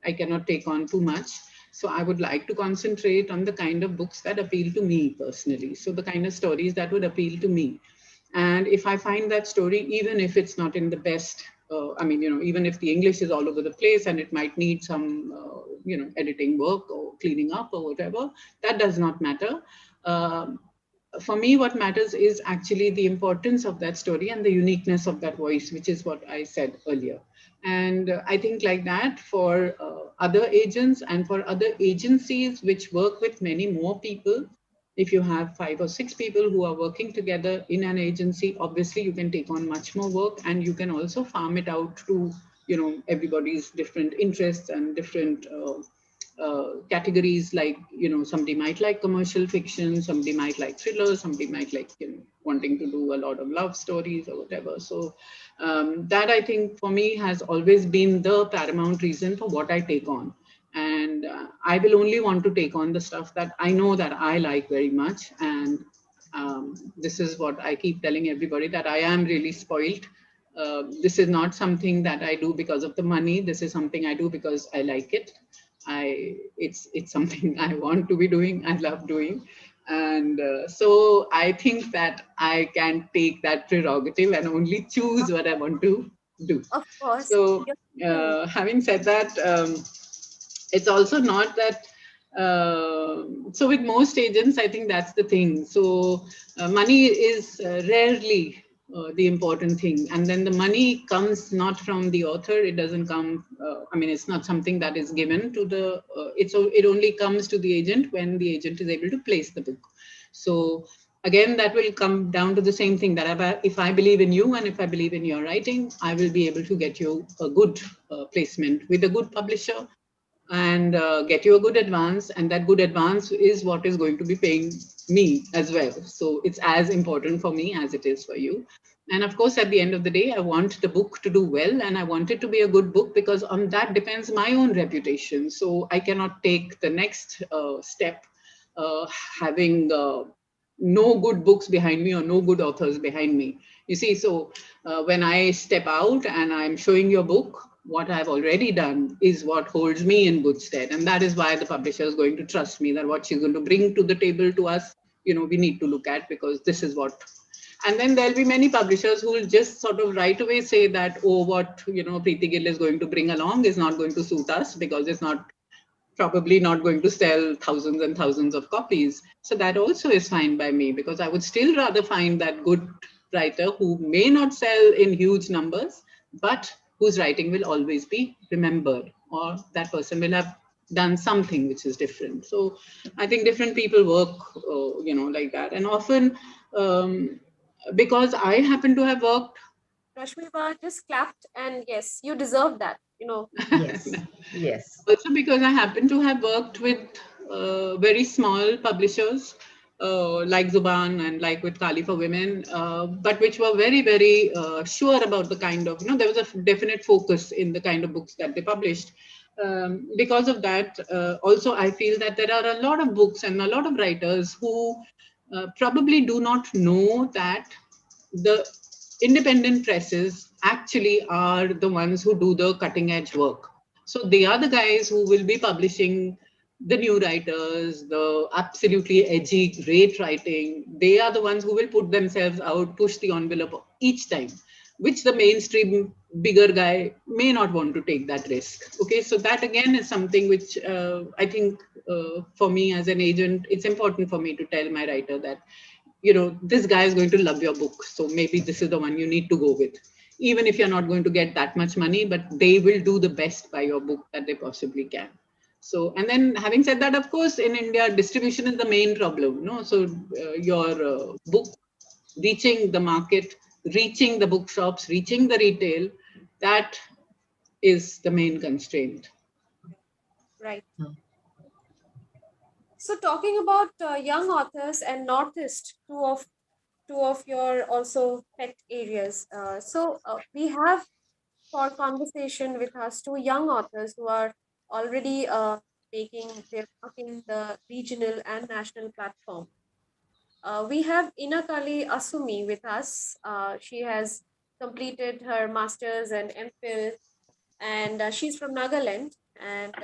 I cannot take on too much. So I would like to concentrate on the kind of books that appeal to me personally. So the kind of stories that would appeal to me. And if I find that story, even if it's not in the best, I mean, even if the English is all over the place and it might need some, editing work or cleaning up or whatever, that does not matter. For me, what matters is actually the importance of that story and the uniqueness of that voice, which is what I said earlier. And I think like that for other agents and for other agencies which work with many more people, if you have 5 or 6 people who are working together in an agency, obviously you can take on much more work, and you can also farm it out to, everybody's different interests and different categories. Like, somebody might like commercial fiction, somebody might like thrillers, somebody might like, wanting to do a lot of love stories or whatever. So that, I think, for me has always been the paramount reason for what I take on. And I will only want to take on the stuff that I know that I like very much. And this is what I keep telling everybody, that I am really spoiled. This is not something that I do because of the money. This is something I do because I like it. It's something I want to be doing. I love doing. And so I think that I can take that prerogative and only choose what I want to do. Of course. So having said that, it's also not that, so with most agents, I think that's the thing. So money is rarely the important thing. And then the money comes not from the author. It doesn't come, I mean, it's not something that is given to the, it only comes to the agent when the agent is able to place the book. So again, that will come down to the same thing, that if I believe in you and if I believe in your writing, I will be able to get you a good placement with a good publisher, and get you a good advance, and that good advance is what is going to be paying me as well. So it's as important for me as it is for you. And of course, at the end of the day, I want the book to do well, and I want it to be a good book, because on that depends my own reputation. So I cannot take the next step having no good books behind me or no good authors behind me. You see, so when I step out and I'm showing your book, what I've already done is what holds me in good stead. And that is why the publisher is going to trust me, that what she's going to bring to the table to us, we need to look at, because this is what. And then there'll be many publishers who will just sort of right away say that, oh, what, Preeti Gill is going to bring along is not going to suit us, because it's probably not going to sell thousands and thousands of copies. So that also is fine by me, because I would still rather find that good writer who may not sell in huge numbers, but whose writing will always be remembered, or that person will have done something which is different. So I think different people work, like that. And often, because I happen to have worked. Rashmi just clapped, and yes, you deserve that, Yes, yes. Also because I happen to have worked with very small publishers, like Zuban and like with Kali for Women, but which were very, very sure about the kind of, there was a definite focus in the kind of books that they published. Because of that, also I feel that there are a lot of books and a lot of writers who probably do not know that the independent presses actually are the ones who do the cutting edge work. So they are the guys who will be publishing the new writers, the absolutely edgy, great writing. They are the ones who will put themselves out, push the envelope each time. which the mainstream bigger guy may not want to take that risk. Okay, so that again is something which I think for me as an agent, it's important for me to tell my writer that, you know, this guy is going to love your book. So maybe this is the one you need to go with, even if you're not going to get that much money, but they will do the best by your book that they possibly can. So, and then having said that, of course, in India, distribution is the main problem. No, so your book reaching the market, reaching the bookshops, reaching the retail, that is the main constraint. Right. Hmm. So talking about young authors and Northeast, two of your also pet areas. We have for conversation with us two young authors who are already making their mark in the regional and national platform. We have Inakali Asumi with us. She has completed her master's and MPhil, and she's from Nagaland, and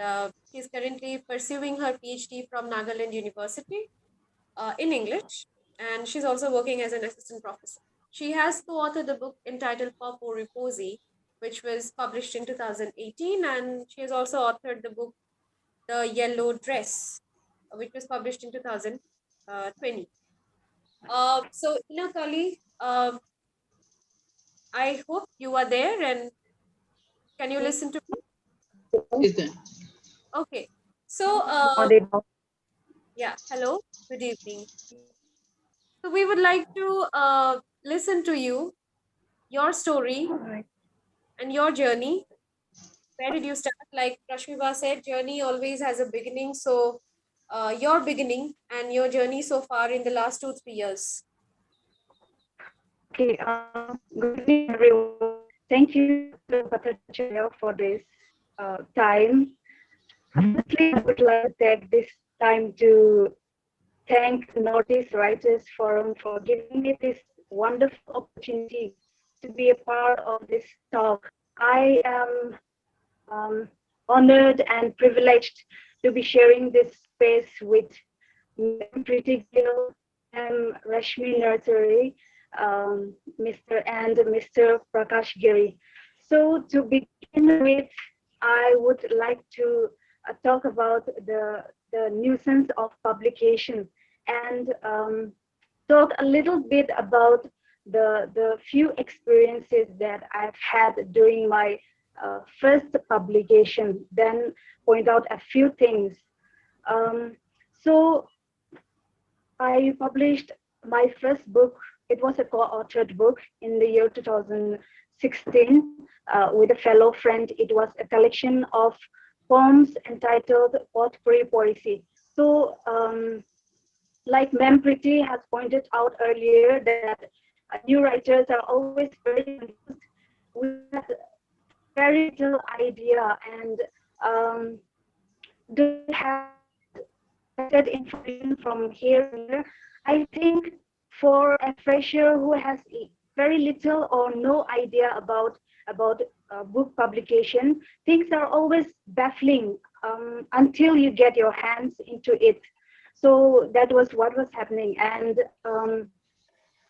she's currently pursuing her PhD from Nagaland University in English, and she's also working as an assistant professor. She has co-authored a book entitled Popo Riposi, which was published in 2018, and she has also authored the book The Yellow Dress, which was published in 2020. So, Inakali, I hope you are there, and can you listen to me? Is there? Okay. So, yeah, hello, good evening. So we would like to listen to you, your story and your journey. Where did you start? Like Rashmiba said, journey always has a beginning. So your beginning and your journey so far in the last 2-3 years. Okay, good evening, everyone. Thank you, Dr. Bhattacharya, for this time. Firstly, I would like to take this time to thank Northeast Writers Forum for giving me this wonderful opportunity to be a part of this talk. I am honored and privileged to be sharing this space with Pretty Girl and Rashmi Nursery, Mr. Prakash Giri. So to begin with, I would like to talk about the nuisance of publication and talk a little bit about the few experiences that I've had during my first publication, then point out a few things. So I published my first book. It was a co-authored book in the year 2016 with a fellow friend. It was a collection of poems entitled Potpourri Poesy. So, like Ma'am Pretty has pointed out earlier, that new writers are always very confused. We had very little idea and do have collected information from here and there. I think for a fresher who has very little or no idea about book publication, things are always baffling until you get your hands into it. So that was what was happening. And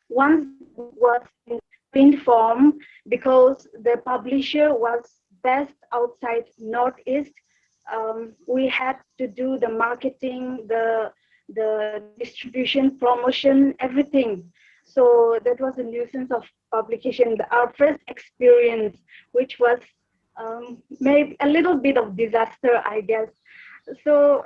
once was in print form, because the publisher was based outside Northeast, we had to do the marketing, the distribution, promotion, everything. So that was a nuisance of publication. Our first experience, which was maybe a little bit of disaster, I guess. So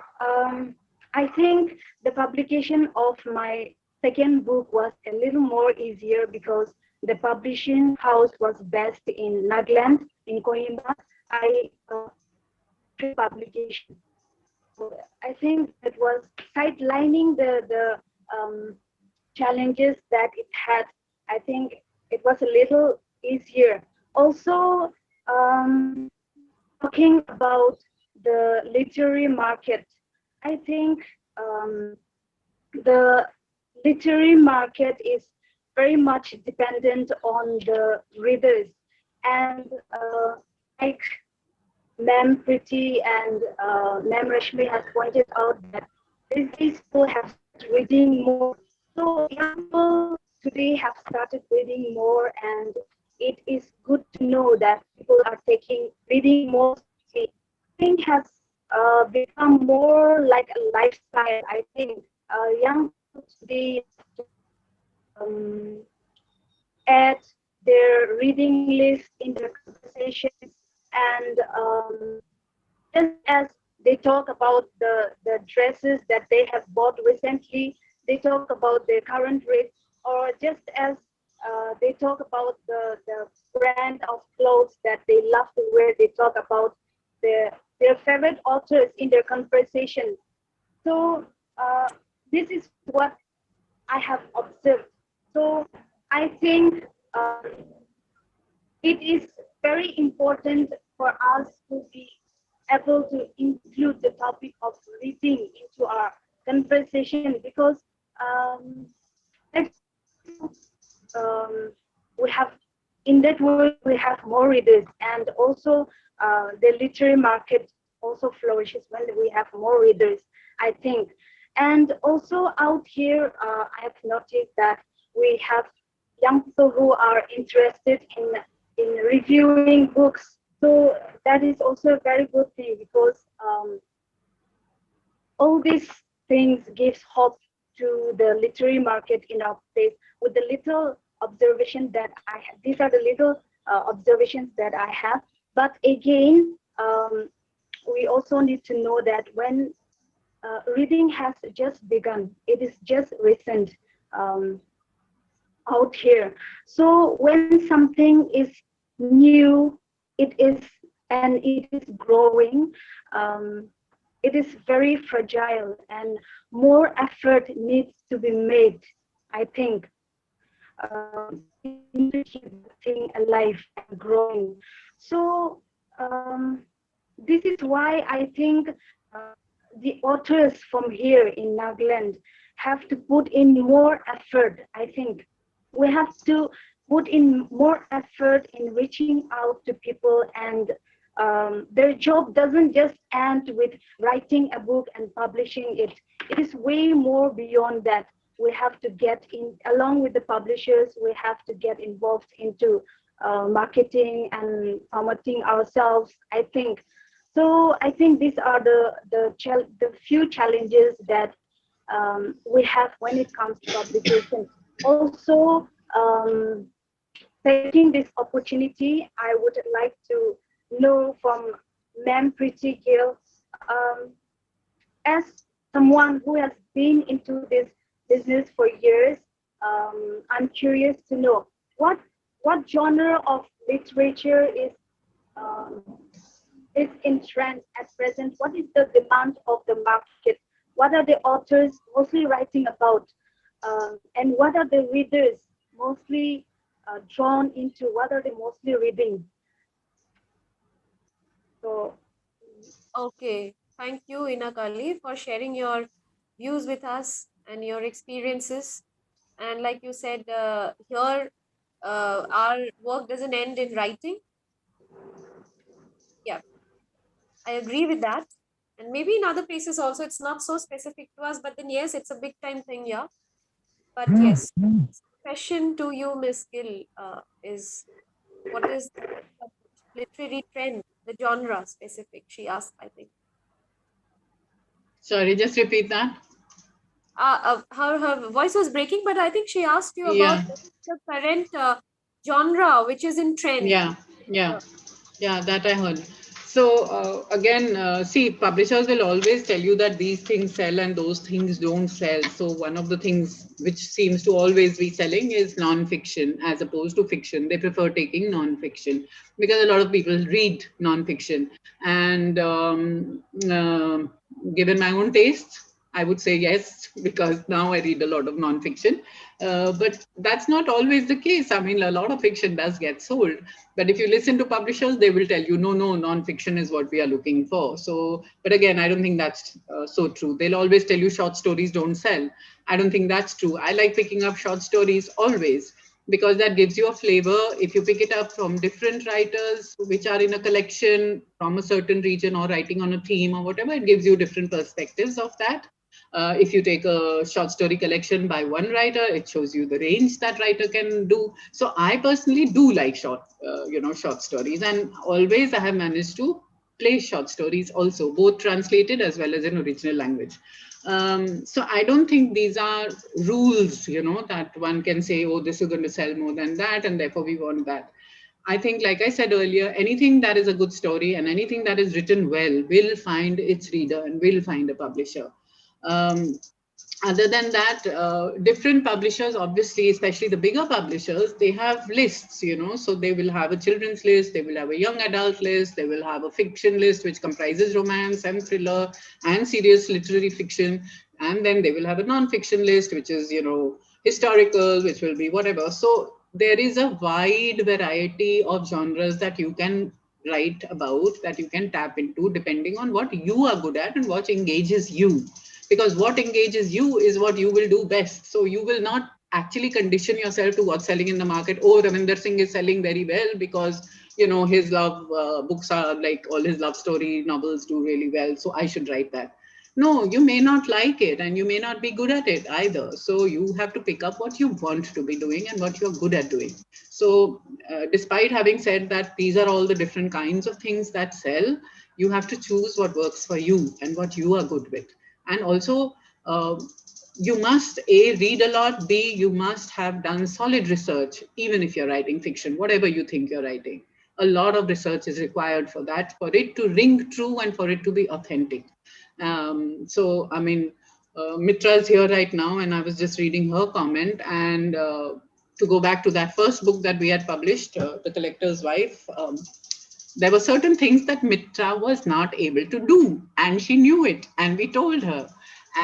I think the publication of my second book was a little more easier because the publishing house was based in Nagaland, in Kohima. I publication. So I think it was sidelining the challenges that it had. I think it was a little easier. Also, talking about the literary market, I think the literary market is very much dependent on the readers, and like Ma'am Pretty and Ma'am Rashmi has pointed out that these people have started reading more. So young people today have started reading more, and it is good to know that people are taking reading more seriously. Reading has become more like a lifestyle. I think young people today um, add their reading list in their conversations, and just as they talk about the dresses that they have bought recently, they talk about their current rates, or just as they talk about the brand of clothes that they love to wear, they talk about their favorite authors in their conversation. So this is what I have observed. So I think it is very important for us to be able to include the topic of reading into our conversation, because we have, in that way we have more readers, and also the literary market also flourishes when we have more readers, I think. And also out here, I have noticed that we have young people who are interested in reviewing books. So that is also a very good thing, because all these things gives hope to the literary market in our place. With the little observation that I have, these are the little observations that I have. But again, we also need to know that when reading has just begun, it is just recent out here. So when something is new, it is, and it is growing, it is very fragile, and more effort needs to be made, I think, to keep the thing alive and growing. So this is why I think the authors from here in Nagaland have to put in more effort. I think we have to put in more effort in reaching out to people, and their job doesn't just end with writing a book and publishing it. It is way more beyond that. We have to get in, along with the publishers, we have to get involved into marketing and promoting ourselves, I think. So I think these are the few challenges that we have when it comes to publication. Also, taking this opportunity, I would like to know from Ma'am Preeti Gill, as someone who has been into this business for years, I'm curious to know what genre of literature is in trend at present. What is the demand of the market? What are the authors mostly writing about? And what are the readers mostly drawn into? What are they mostly reading? So, Okay, thank you, Inakali, for sharing your views with us and your experiences. And like you said, here our work doesn't end in writing. Yeah, I agree with that. And maybe in other places also, it's not so specific to us, but then yes, it's a big time thing, yeah. But yes, question to you, Miss Gill, is what is the literary trend, the genre specific? She asked, I think. Sorry, just repeat that. Her voice was breaking, but I think she asked you Yeah. about the current genre which is in trend. Yeah, that I heard. So again, see, publishers will always tell you that these things sell and those things don't sell. So one of the things which seems to always be selling is non-fiction as opposed to fiction. They prefer taking non-fiction because a lot of people read non-fiction. And given my own taste, I would say yes, because now I read a lot of non-fiction. But that's not always the case. I mean, a lot of fiction does get sold. But if you listen to publishers, they will tell you, no, non-fiction is what we are looking for. So, but again, I don't think that's so true. They'll always tell you short stories don't sell. I don't think that's true. I like picking up short stories always, because that gives you a flavor. If you pick it up from different writers, which are in a collection from a certain region or writing on a theme or whatever, it gives you different perspectives of that. If you take a short story collection by one writer, it shows you the range that writer can do. So I personally do like short stories, and always I have managed to play short stories also, both translated as well as in original language. So I don't think these are rules, that one can say, oh, this is going to sell more than that, and therefore we want that. I think, like I said earlier, anything that is a good story and anything that is written well will find its reader and will find a publisher. Other than that, different publishers, obviously, especially the bigger publishers, they have lists, so they will have a children's list, they will have a young adult list, they will have a fiction list, which comprises romance and thriller and serious literary fiction. And then they will have a non-fiction list, which is, historical, which will be whatever. So there is a wide variety of genres that you can write about, that you can tap into, depending on what you are good at and what engages you. Because what engages you is what you will do best. So you will not actually condition yourself to what's selling in the market. Oh, Ravinder Singh is selling very well because, his love books are like all his love story novels do really well, so I should write that. No, you may not like it and you may not be good at it either. So you have to pick up what you want to be doing and what you're good at doing. So despite having said that these are all the different kinds of things that sell, you have to choose what works for you and what you are good with. And also, you must A, read a lot, B, you must have done solid research, even if you're writing fiction, whatever you think you're writing. A lot of research is required for that, for it to ring true and for it to be authentic. So, I mean, Mitra is here right now, and I was just reading her comment. And to go back to that first book that we had published, The Collector's Wife, there were certain things that Mitra was not able to do, and she knew it, and we told her.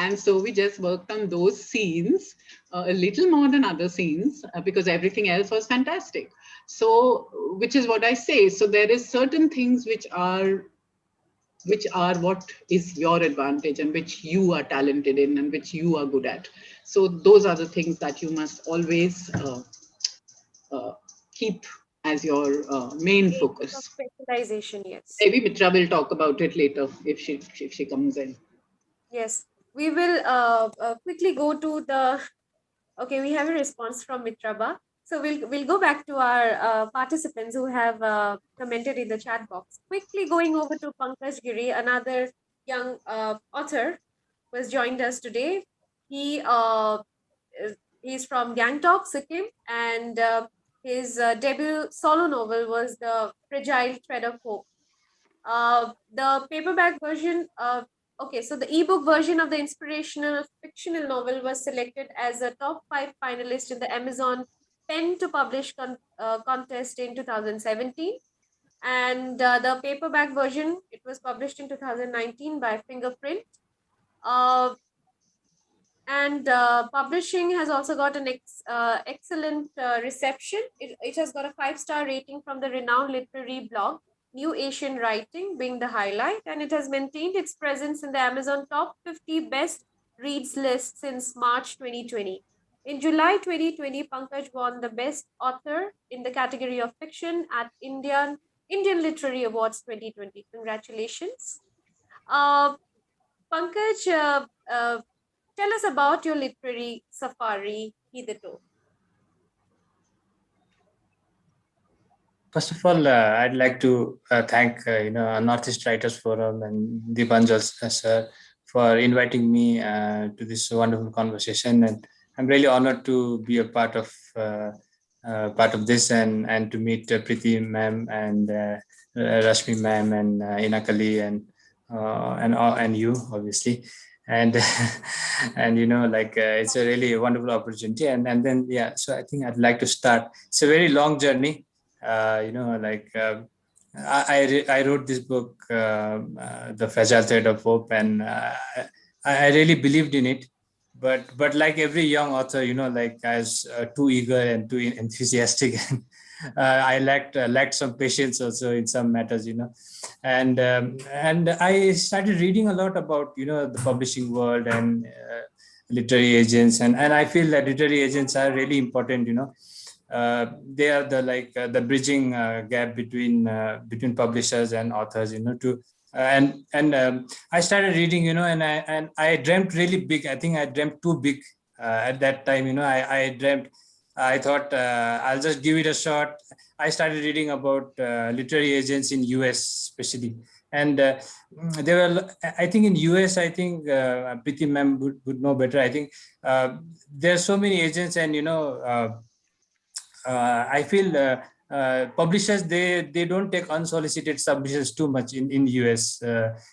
And so we just worked on those scenes a little more than other scenes because everything else was fantastic. So, which is what I say. So there is certain things which are what is your advantage and which you are talented in and which you are good at. So those are the things that you must always keep as your main focus. Specialization, yes. Maybe Mitra will talk about it later if she comes in. Yes, we will quickly go to the. Okay, we have a response from Mitraba. So we'll go back to our participants who have commented in the chat box. Quickly going over to Pankaj Giri, another young author who has joined us today. He's from Gangtok, Sikkim, and his debut solo novel was The Fragile Thread of Hope. The paperback version, okay, so the ebook version of the inspirational fictional novel was selected as a top 5 finalist in the Amazon Pen to Publish contest in 2017. And the paperback version, it was published in 2019 by Fingerprint. And publishing has also got an excellent reception. It has got a 5-star rating from the renowned literary blog New Asian Writing, being the highlight, and it has maintained its presence in the Amazon top 50 best reads list since March 2020. In July 2020, Pankaj won the Best Author in the category of fiction at Indian Literary Awards 2020. Congratulations. Pankaj, tell us about your literary safari hitherto. First of all, I'd like to thank Northeast Writers Forum and Dipanjal sir for inviting me to this wonderful conversation, and I'm really honored to be a part of this and to meet Preeti ma'am and Rashmi ma'am and Inakali and you obviously. And it's a really wonderful opportunity, and then so I think I'd like to start. It's a very long journey. I wrote this book, The Fragile Thread of Hope, and I really believed in it. But like every young author, I was too eager and too enthusiastic, and I lacked some patience also in some matters, and I started reading a lot about the publishing world and literary agents, and I feel that literary agents are really important. They are the bridging gap between publishers and authors, to I started reading, and I dreamt really big. I think I dreamt too big at that time. I thought I'll just give it a shot. I started reading about literary agents in US especially, and there were, I think in US, I think Preeti ma'am would know better. I think there are so many agents, and I feel publishers, they don't take unsolicited submissions too much in US.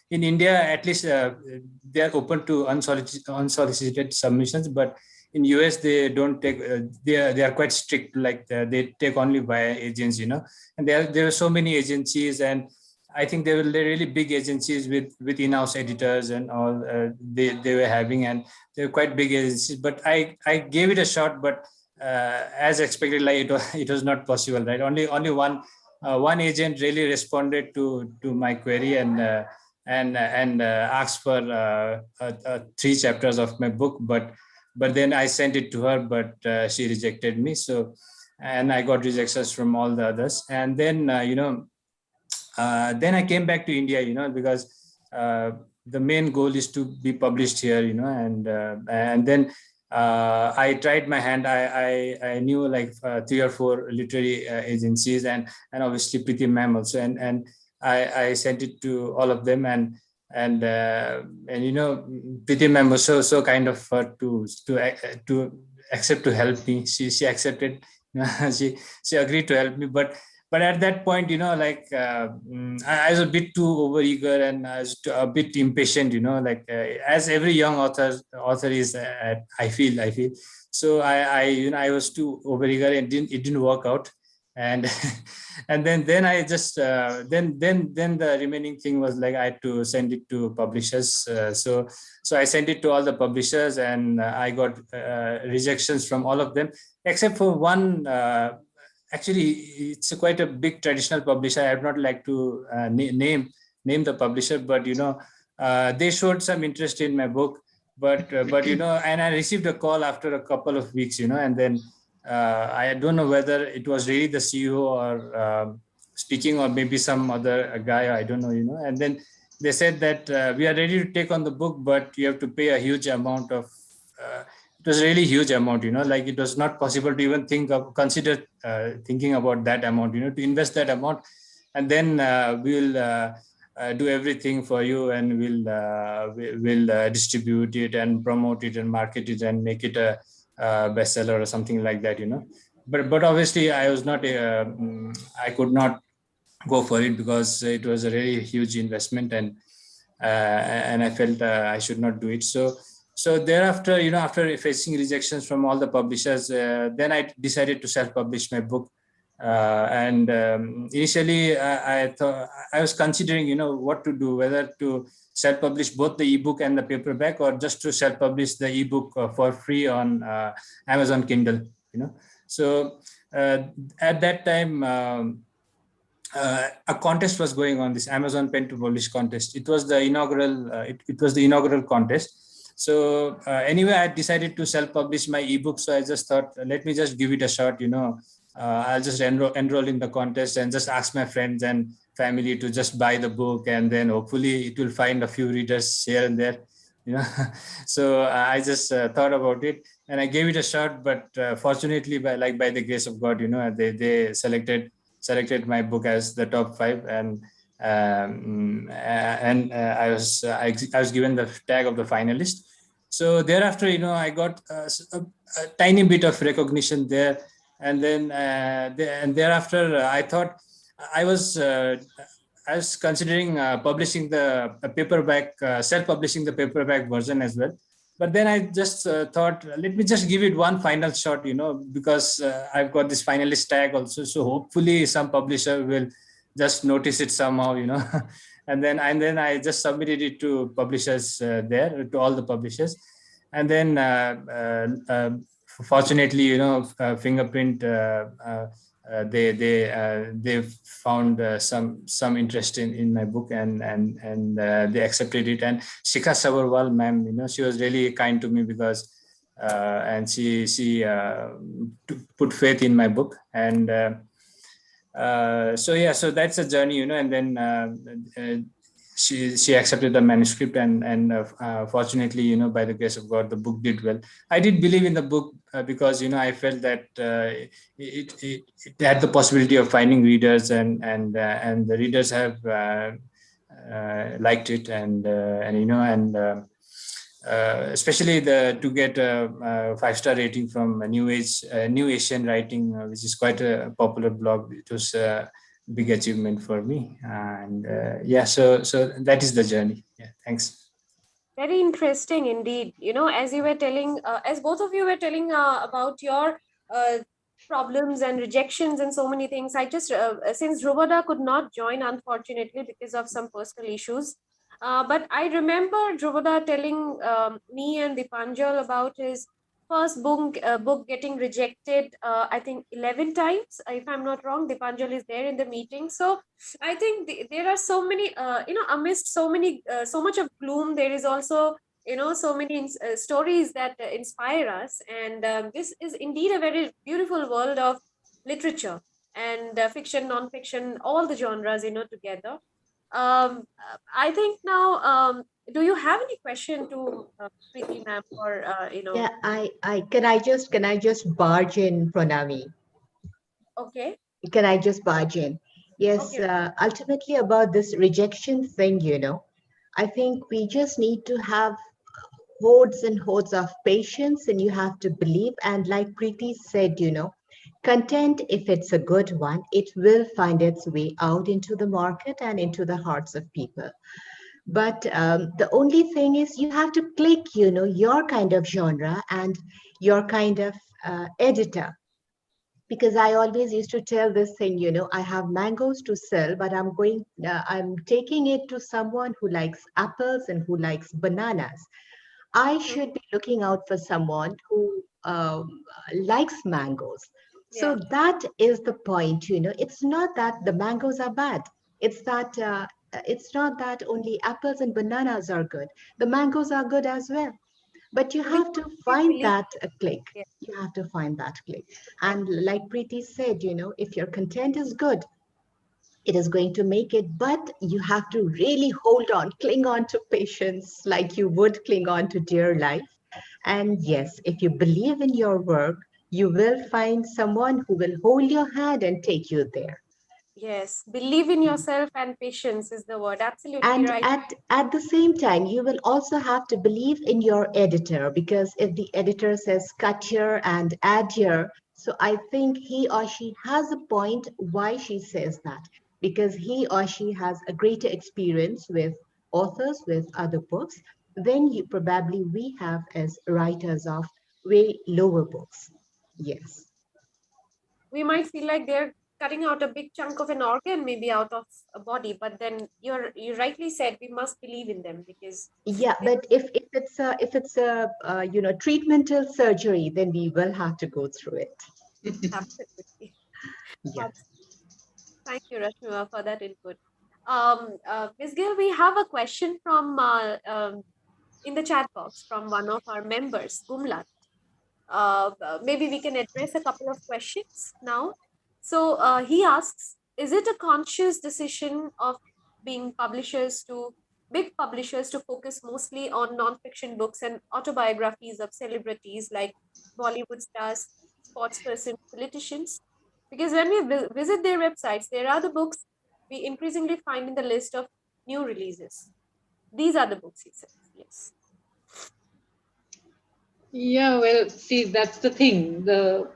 In India, at least they are open to unsolicited submissions, but in US they don't take. They are quite strict. Like they take only via agents, And there are so many agencies, and I think they were really big agencies with in-house editors and all. They were having, and they were quite big agencies. But I gave it a shot, but as expected, like it was not possible, right? Only one agent really responded to my query and asked for 3 chapters of my book, but then I sent it to her, but she rejected me. So, and I got rejections from all the others, and then then I came back to India, because the main goal is to be published here, and then I tried my hand. I knew like 3 or 4 literary agencies, and obviously Preeti ma'am also, and I sent it to all of them, and Preeti ma'am was so kind of her to accept to help me. She accepted. She agreed to help me, but at that point, I was a bit too overeager, and I was a bit impatient, as every young author is. I feel. So I was too overeager, and it didn't work out, and and then I just then the remaining thing was like I had to send it to publishers. So I sent it to all the publishers, and I got rejections from all of them except for one. Actually, it's quite a big traditional publisher. I would not like to name the publisher, but they showed some interest in my book. But and I received a call after a couple of weeks, and then I don't know whether it was really the CEO or speaking, or maybe some other guy. I don't know, And then they said that we are ready to take on the book, but you have to pay a huge amount of. It was really huge amount, like it was not possible to even consider thinking about that amount, to invest that amount, and then we'll do everything for you, and we'll distribute it and promote it and market it and make it a bestseller or something like that, But obviously I was not. I could not go for it because it was a really huge investment, and I felt I should not do it. So thereafter, after facing rejections from all the publishers, then I decided to self-publish my book. And initially, I thought I was considering, what to do, whether to self-publish both the ebook and the paperback, or just to self-publish the ebook for free on Amazon Kindle. So at that time, a contest was going on, this Amazon Pen to Publish contest. It was the inaugural. It was the inaugural contest. So anyway, I decided to self-publish my ebook. So I just thought, let me just give it a shot. I'll just enroll in the contest and just ask my friends and family to just buy the book, and then hopefully it will find a few readers here and there. So I just thought about it, and I gave it a shot. But fortunately, by the grace of God, they selected my book as the top 5, and I was given the tag of the finalist. So thereafter, I got a tiny bit of recognition there, and then and thereafter, I thought I was considering publishing the paperback, self-publishing the paperback version as well. But then I just thought, let me just give it one final shot, because I've got this finalist tag also. So hopefully some publisher will just notice it somehow, and then I just submitted it to publishers there, to all the publishers. And then fortunately, Fingerprint, they found some interest in my book, and they accepted it. And Shikha Sabarwal ma'am, she was really kind to me, because and she put faith in my book. And so that's a journey, and then she accepted the manuscript, and fortunately, you know, by the grace of God, the book did well. I did believe in the book because, you know, I felt that it had the possibility of finding readers, and the readers have liked it, and you know, and especially to get a 5-star rating from New Asian Writing, which is quite a popular blog. It was a big achievement for me, and yeah, so that is the journey. Yeah, thanks. Very interesting indeed. You know, as you were telling, as both of you were telling about your problems and rejections and so many things, I just, since Dhruvada could not join, unfortunately, because of some personal issues, but I remember Dhruvada telling me and Dipanjal about his first book getting rejected, I think 11 times, if I'm not wrong. Dipanjal is there in the meeting. So I think there are so many, you know, amidst so much of gloom, there is also, you know, so many stories that inspire us. And this is indeed a very beautiful world of literature and fiction, non-fiction, all the genres, you know, together. I think now, do you have any question to Preeti ma'am, or, you know? Yeah, can I just barge in, Pranami? Okay. Can I just barge in? Yes, Okay. ultimately about this rejection thing, you know, I think we just need to have hordes and hordes of patience, and you have to believe. And like Preeti said, you know, content, if it's a good one, it will find its way out into the market and into the hearts of people. But the only thing is you have to click, you know, your kind of genre and your kind of editor. Because I always used to tell this thing, you know, I have mangoes to sell, but I'm taking it to someone who likes apples and who likes bananas. I should be looking out for someone who likes mangoes. So Yeah. that is the point, you know. It's not that the mangoes are bad. It's not that only apples and bananas are good. The mangoes are good as well. But you We have to should find believe. that click. Yeah. You have to find that click. And like Preeti said, you know, if your content is good, it is going to make it, but you have to really hold on, cling on to patience like you would cling on to dear life. And yes, if you believe in your work, you will find someone who will hold your hand and take you there. Yes, believe in yourself, and patience is the word. Absolutely And right. at the same time, you will also have to believe in your editor, because if the editor says cut here and add here, so I think he or she has a point why she says that, because he or she has a greater experience with authors, with other books than you probably we have as writers of way lower books. Yes. We might feel like they're cutting out a big chunk of an organ, maybe out of a body, but then you rightly said we must believe in them, because Yeah, they, but if it's a you know, treatmental surgery, then we will have to go through it. absolutely. Yeah. Thank you, Rashmika, for that input. Ms. Gill, we have a question from in the chat box from one of our members, Gumlat. Maybe we can address a couple of questions now. So he asks, is it a conscious decision of being big publishers to focus mostly on non-fiction books and autobiographies of celebrities like Bollywood stars, sports persons, politicians? Because when we visit their websites, there are the books we increasingly find in the list of new releases. These are the books, he says. Yes. Yeah, well, see, that's the thing. The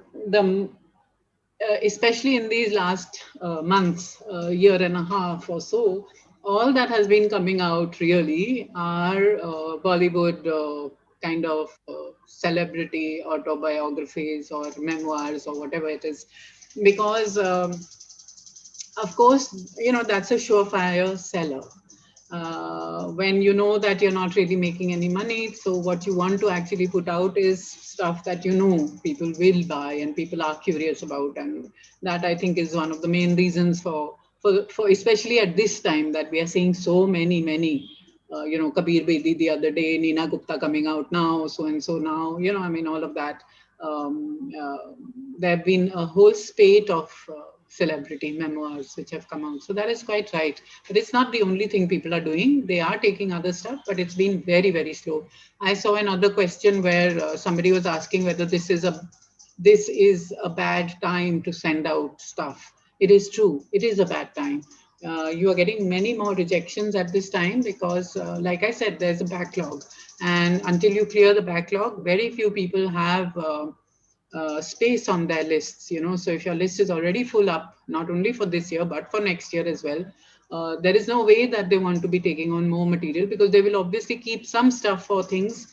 especially in these last months, year and a half or so, all that has been coming out really are Bollywood kind of celebrity autobiographies or memoirs or whatever it is, because of course, you know, that's a surefire seller. When you know that you're not really making any money, so what you want to actually put out is stuff that you know people will buy and people are curious about, and that I think is one of the main reasons for especially at this time that we are seeing so many. You know, Kabir Bedi the other day, Nina Gupta coming out now, so and so now. You know, I mean, all of that. There have been a whole spate of celebrity memoirs which have come out. So that is quite right. But it's not the only thing people are doing. They are taking other stuff, but it's been very, very slow. I saw another question where somebody was asking whether this is a bad time to send out stuff. It is true. It is a bad time. You are getting many more rejections at this time because, like I said, there's a backlog. And until you clear the backlog, very few people have space on their lists. So if your list is already full up, not only for this year, but for next year as well, there is no way that they want to be taking on more material, because they will obviously keep some stuff for things,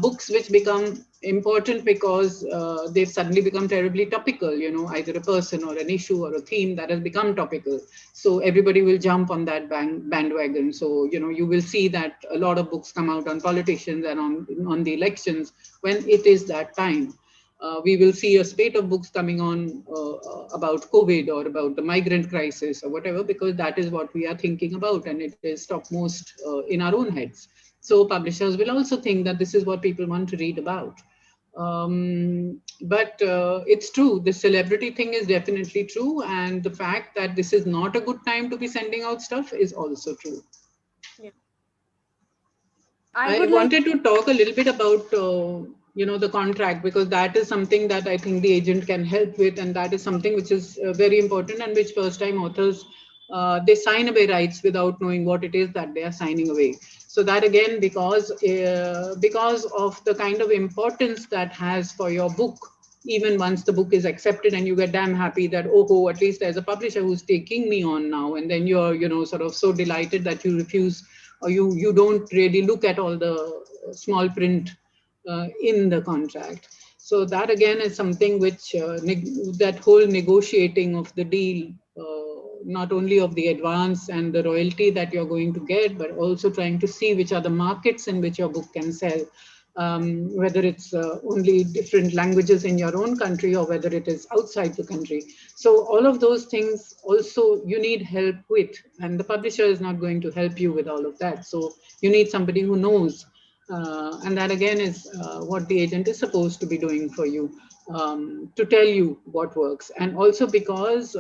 books which become important because they've suddenly become terribly topical, either a person or an issue or a theme that has become topical. So everybody will jump on that bandwagon. So, you will see that a lot of books come out on politicians and on the elections when it is that time. We will see a spate of books coming on about COVID or about the migrant crisis or whatever, because that is what we are thinking about, and it is topmost in our own heads. So publishers will also think that this is what people want to read about. But it's true, the celebrity thing is definitely true, and the fact that this is not a good time to be sending out stuff is also true. Yeah. I wanted to talk a little bit about the contract, because that is something that I think the agent can help with, and that is something which is very important, and which first time authors they sign away rights without knowing what it is that they are signing away. So that again, because of the kind of importance that has for your book, even once the book is accepted and you get damn happy that, oh, at least there's a publisher who's taking me on now, and then you're sort of so delighted that you refuse, or you don't really look at all the small print in the contract. So that again is something which that whole negotiating of the deal, not only of the advance and the royalty that you're going to get, but also trying to see which are the markets in which your book can sell. Whether it's only different languages in your own country or whether it is outside the country. So all of those things also you need help with, and the publisher is not going to help you with all of that. So you need somebody who knows, and that again is what the agent is supposed to be doing for you, to tell you what works. And also because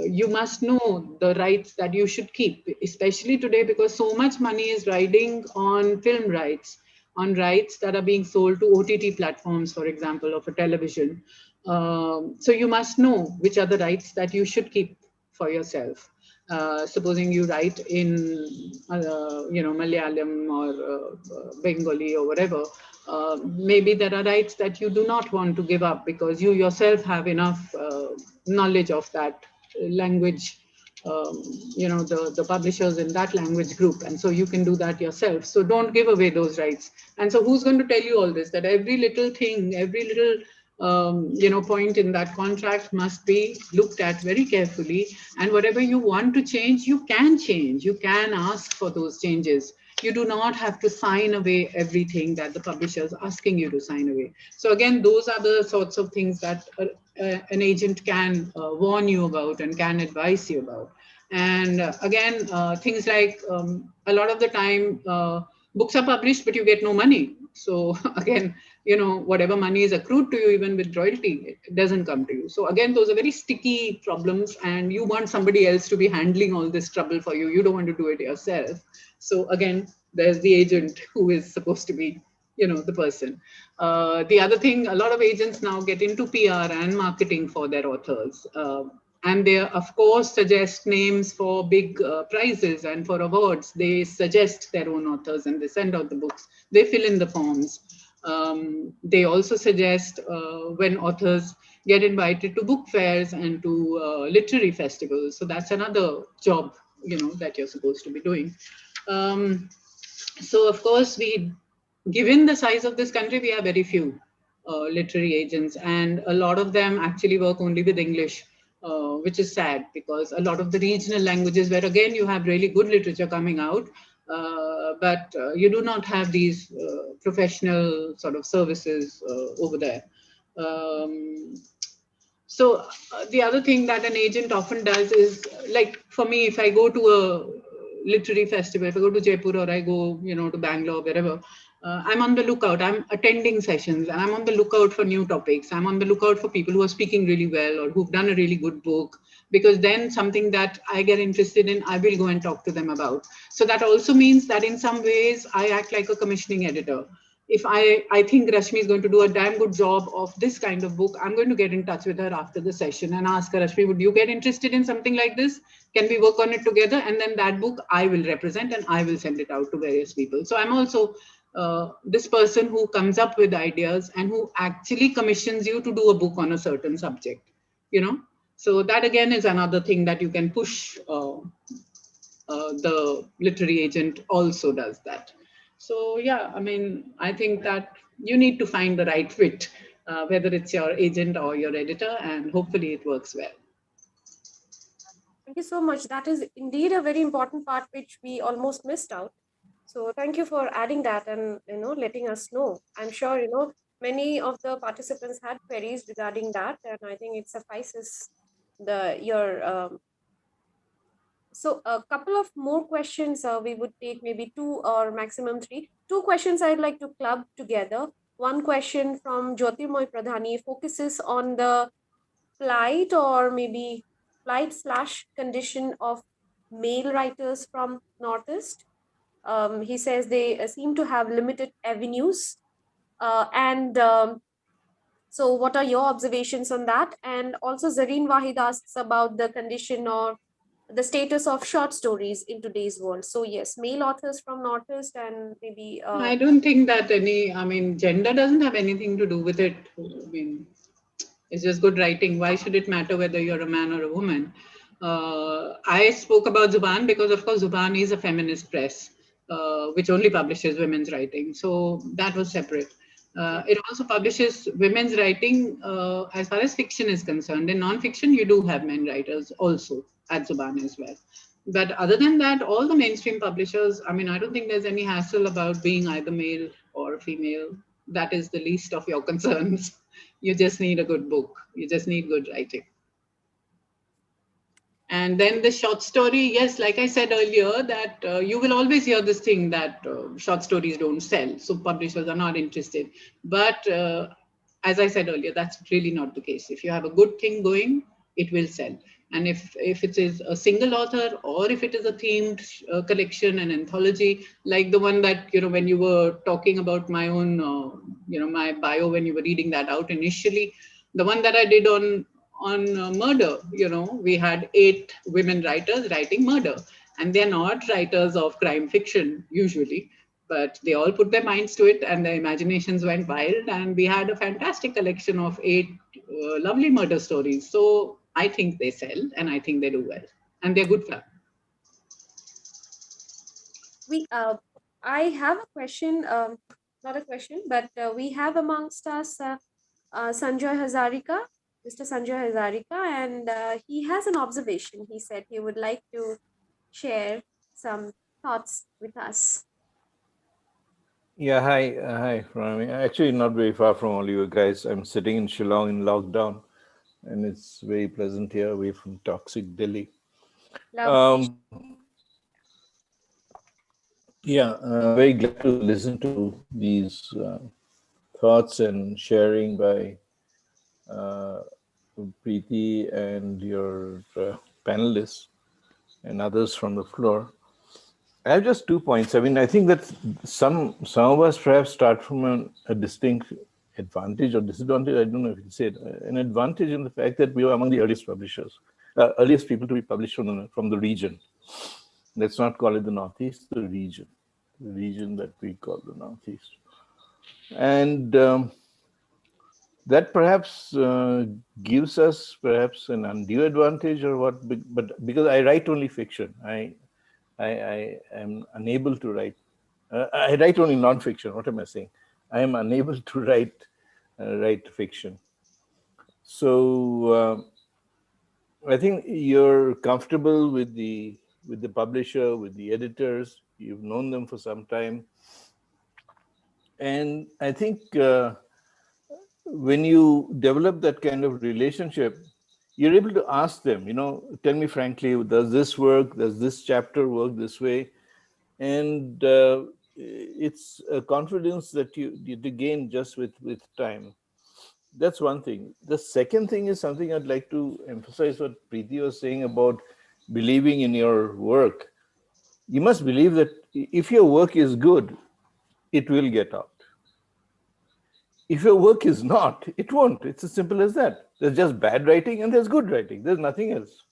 you must know the rights that you should keep, especially today, because so much money is riding on film rights, on rights that are being sold to OTT platforms, for example, of a television. So you must know which are the rights that you should keep for yourself. Supposing you write in, Malayalam or Bengali or whatever, maybe there are rights that you do not want to give up because you yourself have enough knowledge of that language, the publishers in that language group, and so you can do that yourself. So don't give away those rights. And so who's going to tell you all this? That every little thing, every little point in that contract must be looked at very carefully, and whatever you want to change, you can change. You can ask for those changes. You do not have to sign away everything that the publisher is asking you to sign away. So again, those are the sorts of things that an agent can warn you about and can advise you about. And again, things like a lot of the time, books are published, but you get no money. So again, whatever money is accrued to you, even with royalty, it doesn't come to you. So again, those are very sticky problems, and you want somebody else to be handling all this trouble for you. You don't want to do it yourself. So again, there's the agent who is supposed to be, the person. The other thing, a lot of agents now get into PR and marketing for their authors. And they, of course, suggest names for big prizes and for awards. They suggest their own authors and they send out the books. They fill in the forms. They also suggest when authors get invited to book fairs and to literary festivals. So that's another job, that you're supposed to be doing. So of course, given the size of this country, we have very few literary agents, and a lot of them actually work only with English, which is sad, because a lot of the regional languages where again you have really good literature coming out, but you do not have these professional sort of services over there. So the other thing that an agent often does is, like for me, if I go to a literary festival, if I go to Jaipur or I go, to Bangalore, wherever, I'm on the lookout. I'm attending sessions and I'm on the lookout for new topics. I'm on the lookout for people who are speaking really well or who've done a really good book, because then something that I get interested in, I will go and talk to them about. So that also means that in some ways I act like a commissioning editor. If I think Rashmi is going to do a damn good job of this kind of book, I'm going to get in touch with her after the session and ask her, Rashmi, would you get interested in something like this? Can we work on it together? And then that book I will represent and I will send it out to various people. So I'm also this person who comes up with ideas and who actually commissions you to do a book on a certain subject, you know? So that again is another thing that you can push. The literary agent also does that. So yeah, I mean, I think that you need to find the right fit, whether it's your agent or your editor, and hopefully it works well. Thank you so much. That is indeed a very important part which we almost missed out. So thank you for adding that and letting us know. I'm sure many of the participants had queries regarding that, and I think it suffices your. So a couple of more questions we would take, maybe 2 or maximum 3. 2 questions I'd like to club together. One question from Jyotirmoy Pradhani focuses on the plight or maybe plight/condition of male writers from Northeast. He says they seem to have limited avenues. So what are your observations on that? And also Zareen Wahid asks about the condition or the status of short stories in today's world. So yes, male authors from Northeast and maybe... I don't think that gender doesn't have anything to do with it. I mean, it's just good writing. Why should it matter whether you're a man or a woman? I spoke about Zuban because, of course, Zuban is a feminist press, which only publishes women's writing. So that was separate. It also publishes women's writing as far as fiction is concerned. In non-fiction, you do have men writers also at Zuban as well. But other than that, all the mainstream publishers, I mean, I don't think there's any hassle about being either male or female. That is the least of your concerns. You just need a good book. You just need good writing. And then the short story, yes, like I said earlier, that you will always hear this thing that short stories don't sell, so publishers are not interested. But as I said earlier, that's really not the case. If you have a good thing going, it will sell. And if it is a single author or if it is a themed collection, an anthology, like the one that, when you were talking about my own, my bio, when you were reading that out initially, the one that I did on murder, we had 8 women writers writing murder, and they're not writers of crime fiction usually, but they all put their minds to it and their imaginations went wild, and we had a fantastic collection of 8 lovely murder stories. So I think they sell and I think they do well and they're good fun. I have a question, not a question, but we have amongst us Sanjoy Hazarika, Mr. Sanjoy Hazarika, and he has an observation. He said he would like to share some thoughts with us. Yeah, hi, Pranami. Actually, not very far from all you guys. I'm sitting in Shillong in lockdown, and it's very pleasant here, away from toxic Delhi. Very glad to listen to these thoughts and sharing by Preeti and your panelists and others from the floor. I have just 2 points. I mean, I think that some of us perhaps start from a distinct advantage or disadvantage. I don't know if you say it. An advantage in the fact that we were among the earliest publishers, earliest people to be published from the region. Let's not call it the Northeast, the region that we call the Northeast. And that perhaps gives us perhaps an undue advantage or what, but because I write only fiction, I am unable to write. I write only non-fiction. What am I saying? I am unable to write fiction. So I think you're comfortable with the publisher, with the editors. You've known them for some time, and I think when you develop that kind of relationship, you're able to ask them, tell me frankly, does this work? Does this chapter work this way? And it's a confidence that you gain just with time. That's one thing. The second thing is something I'd like to emphasize what Preeti was saying about believing in your work. You must believe that if your work is good, it will get out. If your work is not, it won't. It's as simple as that. There's just bad writing and there's good writing. There's nothing else.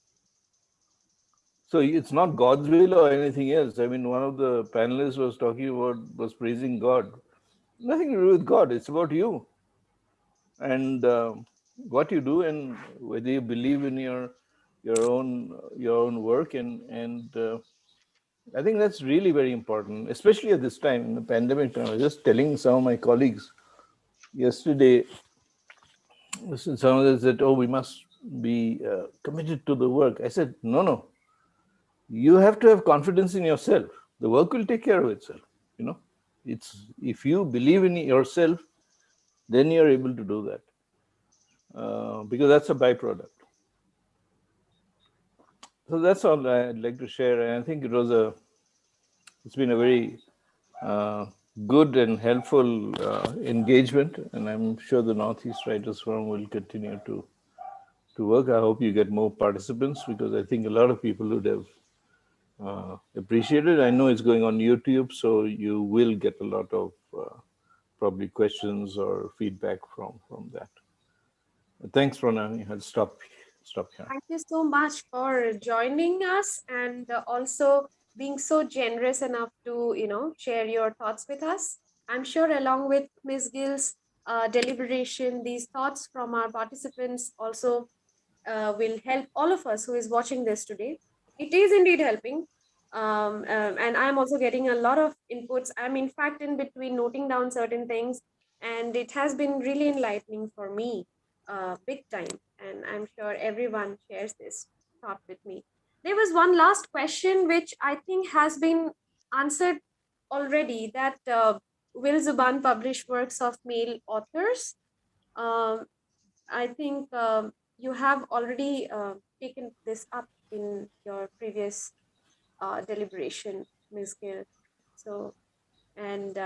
So it's not God's will or anything else. I mean, one of the panelists was praising God. Nothing to do with God. It's about you and what you do, and whether you believe in your own work. And I think that's really very important, especially at this time in the pandemic. I was just telling some of my colleagues yesterday. Some of them said, "Oh, we must be committed to the work." I said, "No. You have to have confidence in yourself. The work will take care of itself. You know, it's if you believe in yourself, then you're able to do that because that's a byproduct." So that's all I'd like to share. And I think it's been a very good and helpful engagement, and I'm sure the Northeast Writers Forum will continue to work. I hope you get more participants because I think a lot of people would have appreciated. I know it's going on YouTube, so you will get a lot of probably questions or feedback from that. Thanks, Pranami. I'll stop here. Thank you so much for joining us and also being so generous enough to, share your thoughts with us. I'm sure along with Ms. Gill's deliberation, these thoughts from our participants also will help all of us who is watching this today. It is indeed helping. And I'm also getting a lot of inputs. I'm in fact in between noting down certain things, and it has been really enlightening for me, big time. And I'm sure everyone shares this thought with me. There was one last question which I think has been answered already, that will Zuban publish works of male authors? I think you have already taken this up in your previous deliberation, Ms. Gill. So, and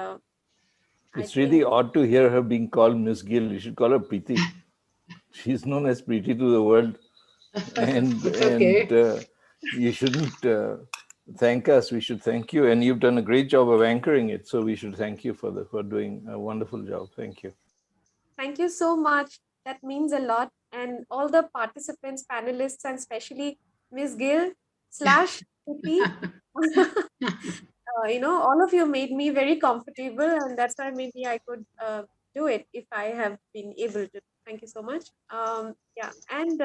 it's really odd to hear her being called Ms. Gill. You should call her Preeti. She's known as Preeti to the world, and you shouldn't thank us. We should thank you, and you've done a great job of anchoring it. So we should thank you for doing a wonderful job. Thank you. Thank you so much. That means a lot, and all the participants, panelists, and especially Ms. Gill / Preeti. All of you made me very comfortable, and that's why maybe I could do it if I have been able to. Thank you so much. And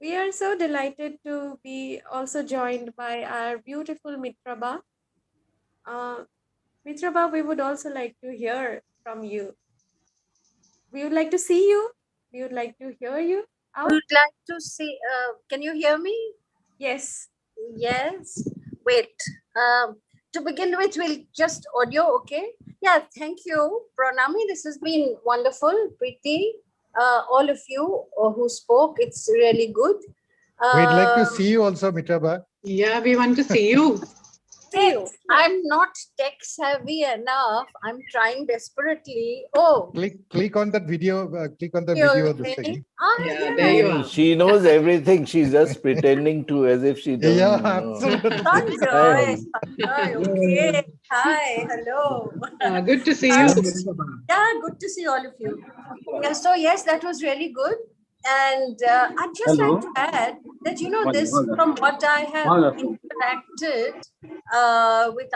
we are so delighted to be also joined by our beautiful Mitraba. Mitraba, we would also like to hear from you. We would like to see you. We would like to hear you. We would like to see. Can you hear me? Yes. Yes. Wait. To begin with, we'll just audio, okay? Yeah, thank you, Pranami. This has been wonderful. Preeti, all of you who spoke, it's really good. We'd like to see you also, Mitraba. Yeah, we want to see you. I'm not tech savvy enough. I'm trying desperately. Oh, click on that video. Click on the video of the thing. Yeah, there you are. She knows everything. She's just pretending to, as if she doesn't. Yeah, absolutely. Okay. Hi. Hello. Good to see you. Yeah, good to see all of you. Yeah, so yes, that was really good. And I'd just like to add that, this from what I have interacted with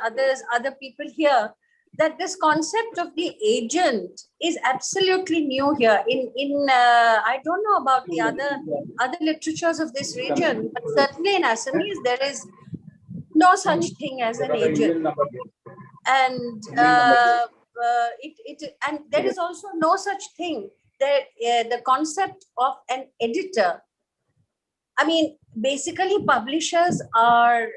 other people here, that this concept of the agent is absolutely new here. In I don't know about the other literatures of this region, but certainly in Assamese, there is no such thing as an agent. And and there is also no such thing. The concept of an editor. I mean, basically publishers are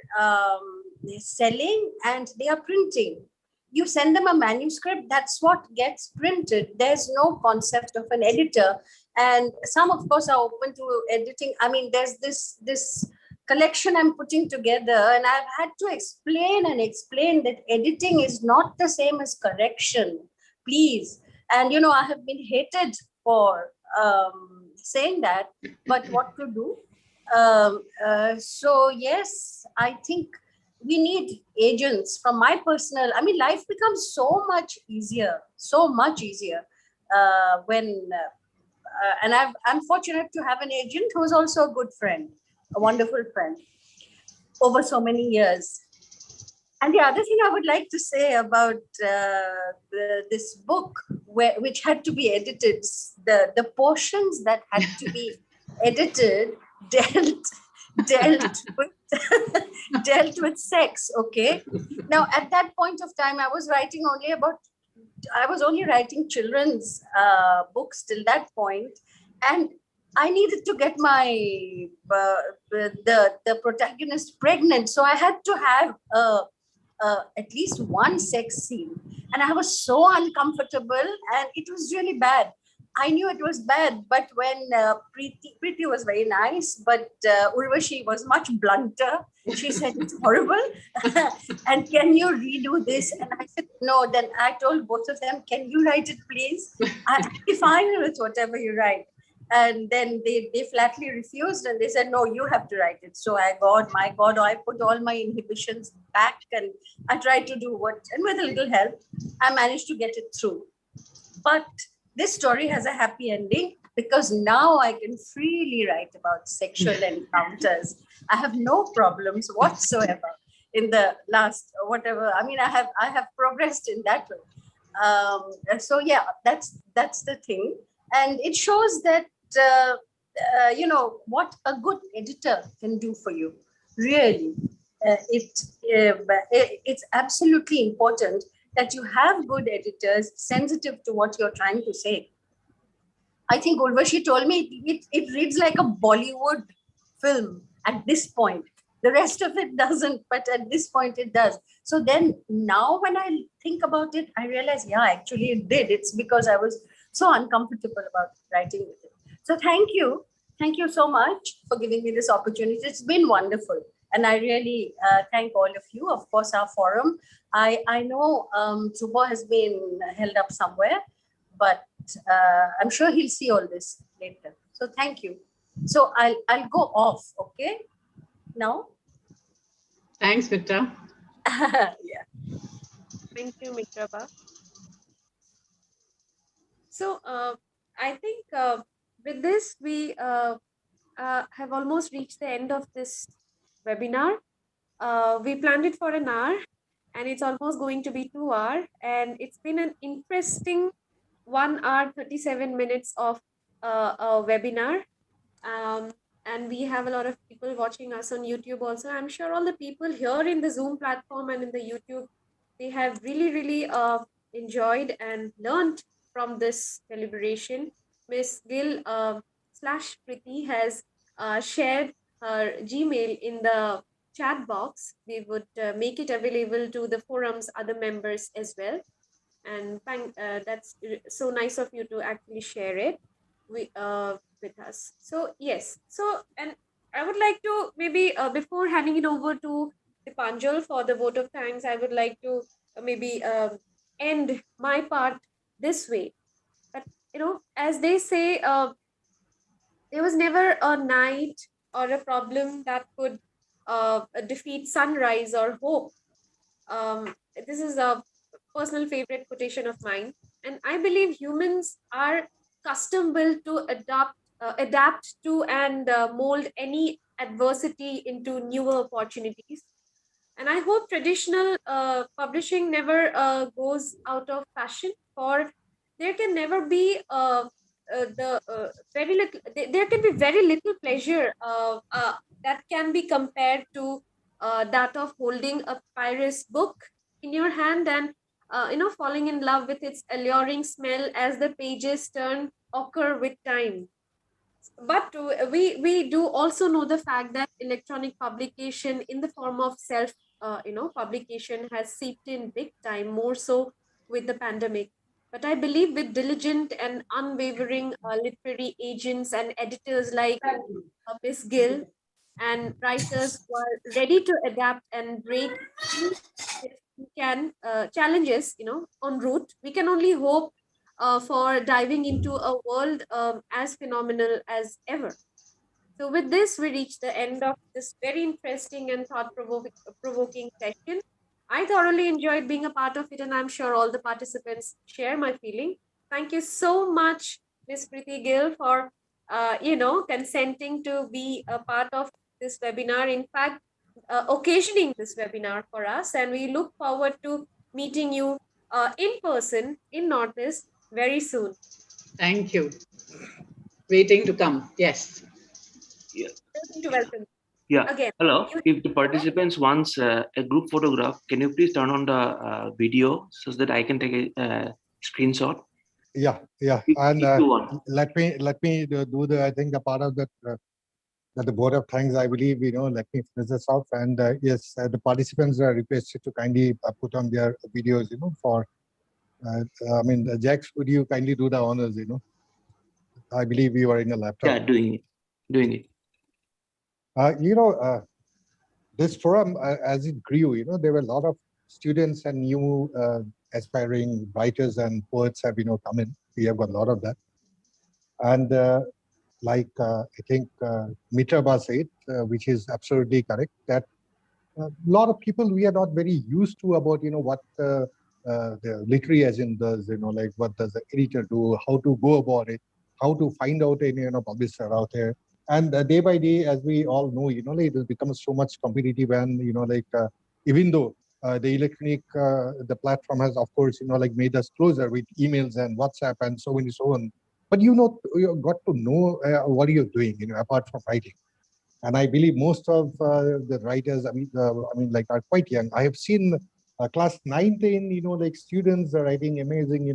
selling and they are printing. You send them a manuscript, that's what gets printed. There's no concept of an editor. And some, of course, are open to editing. I mean, there's this collection I'm putting together, and I've had to explain that editing is not the same as correction, please. And, I have been hated for saying that, but what to do? So yes, I think we need agents. From my personal, life becomes so much easier when, and I'm fortunate to have an agent who is also a good friend, a wonderful friend over so many years. And the other thing I would like to say about this book, which had to be edited, the portions that had to be edited dealt with sex. Okay. Now, at that point of time, I was only writing children's books till that point, and I needed to get my the protagonist pregnant, so I had to have at least one sex scene, and I was so uncomfortable, and it was really bad. I knew it was bad, but when Preeti was very nice, but Urvashi was much blunter. She said, it's horrible. And can you redo this? And I said, no. Then I told both of them, can you write it, please? I'll be fine with whatever you write. And then they flatly refused, and they said, no, you have to write it. So I put all my inhibitions back, and I tried to do and with a little help, I managed to get it through. But this story has a happy ending, because now I can freely write about sexual encounters. I have no problems whatsoever in the last whatever. I have progressed in that way. So yeah, that's the thing, and it shows that what a good editor can do for you. Really, it's absolutely important that you have good editors sensitive to what you're trying to say. I think Urvashi told me it reads like a Bollywood film at this point. The rest of it doesn't, but at this point it does. So then now when I think about it, I realize, yeah, actually it did. It's because I was so uncomfortable about writing with it. So thank you. Thank you so much for giving me this opportunity. It's been wonderful. And I really thank all of you. Of course, our forum. I know Subho has been held up somewhere, but I'm sure he'll see all this later. So thank you. So I'll go off, okay? Now. Thanks, Mitra. Yeah. Thank you, Mitraba. So I think with this, we have almost reached the end of this webinar. We planned it for an hour, and it's almost going to be 2 hours. And it's been an interesting 1 hour, 37 minutes of a webinar. And we have a lot of people watching us on YouTube also. I'm sure all the people here in the Zoom platform and in the YouTube, they have really, really enjoyed and learned from this deliberation. Miss Gill / Preeti has shared her Gmail in the chat box. We would make it available to the forum's other members as well. And that's so nice of you to actually share it with us. So yes, so and I would like to maybe before handing it over to Dipanjal for the vote of thanks, I would like to maybe end my part this way. But as they say, there was never a night or a problem that could defeat sunrise or hope. This is a personal favorite quotation of mine, and I believe humans are custom built to adapt to and mold any adversity into newer opportunities. And I hope traditional publishing never goes out of fashion, for there can never be very little. There can be very little pleasure that can be compared to that of holding a papyrus book in your hand and falling in love with its alluring smell as the pages turn ochre with time. But we do also know the fact that electronic publication in the form of self publication has seeped in big time, more so with the pandemic. But I believe with diligent and unwavering literary agents and editors like Miss Gill, and writers who are ready to adapt and break challenges, en route. We can only hope for diving into a world as phenomenal as ever. So with this, we reach the end of this very interesting and thought-provoking session. I thoroughly enjoyed being a part of it, and I'm sure all the participants share my feeling. Thank you so much, Ms. Preeti Gill, for consenting to be a part of this webinar. In fact, occasioning this webinar for us, and we look forward to meeting you in person in Northeast very soon. Thank you. Waiting to come. Yes. Yeah. To welcome. Yeah. Again. Hello. If the participants wants a group photograph, can you please turn on the video so that I can take a screenshot? Yeah. And let me do the, I think the part of that the vote of thanks, I believe, let me finish this off. And yes, the participants are requested to kindly put on their videos, for, Jax, would you kindly do the honors, I believe you are in a laptop. Yeah, doing it. This forum, as it grew, there were a lot of students and new aspiring writers and poets have, come in. We have got a lot of that. And I think Mitraba said, which is absolutely correct, that a lot of people, we are not very used to about, what the literary agent does, like what does the editor do, how to go about it, how to find out any, publisher out there. And day by day, as we all know, it has become so much competitive and, even though the electronic, the platform has, of course, made us closer with emails and WhatsApp and so on. But you got to know what you're doing, apart from writing. And I believe most of the writers, are quite young. I have seen class 9, 10, students are writing amazing,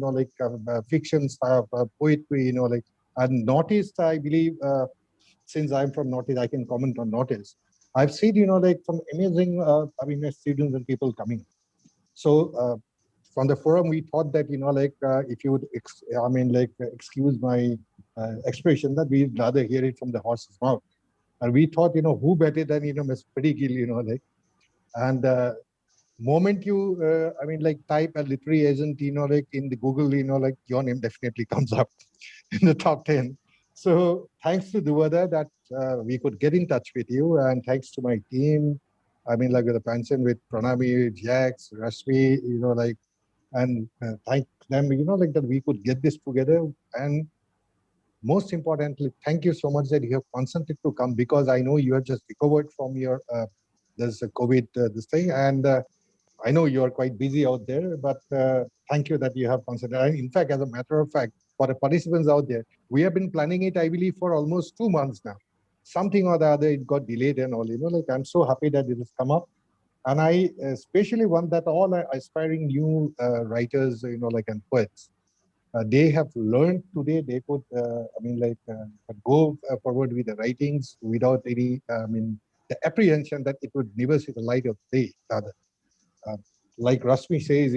fiction stuff, poetry, and Northeast, I believe, since I'm from Northeast, I can comment on Northeast. I've seen, some amazing, students and people coming. So from the forum, we thought that, if you would, excuse my expression, that we'd rather hear it from the horse's mouth. And we thought, who better than, Ms. Preeti Gill, and moment you, type a literary agent, in the Google, your name definitely comes up in the top 10. So thanks to Duvada that we could get in touch with you, and thanks to my team, with the pension, with Pranami, Jax, Rashmi, and thank them, that we could get this together. And most importantly, thank you so much that you have consented to come, because I know you have just recovered from your this COVID this thing, and I know you are quite busy out there, but thank you that you have consented. And in fact, as a matter of fact, for the participants out there, we have been planning it, I believe, for almost 2 months now. Something or the other, it got delayed and all, I'm so happy that it has come up. And I especially want that all aspiring new writers, and poets, they have learned today, they could, go forward with the writings without any, the apprehension that it would never see the light of day, rather. Like Rashmi says,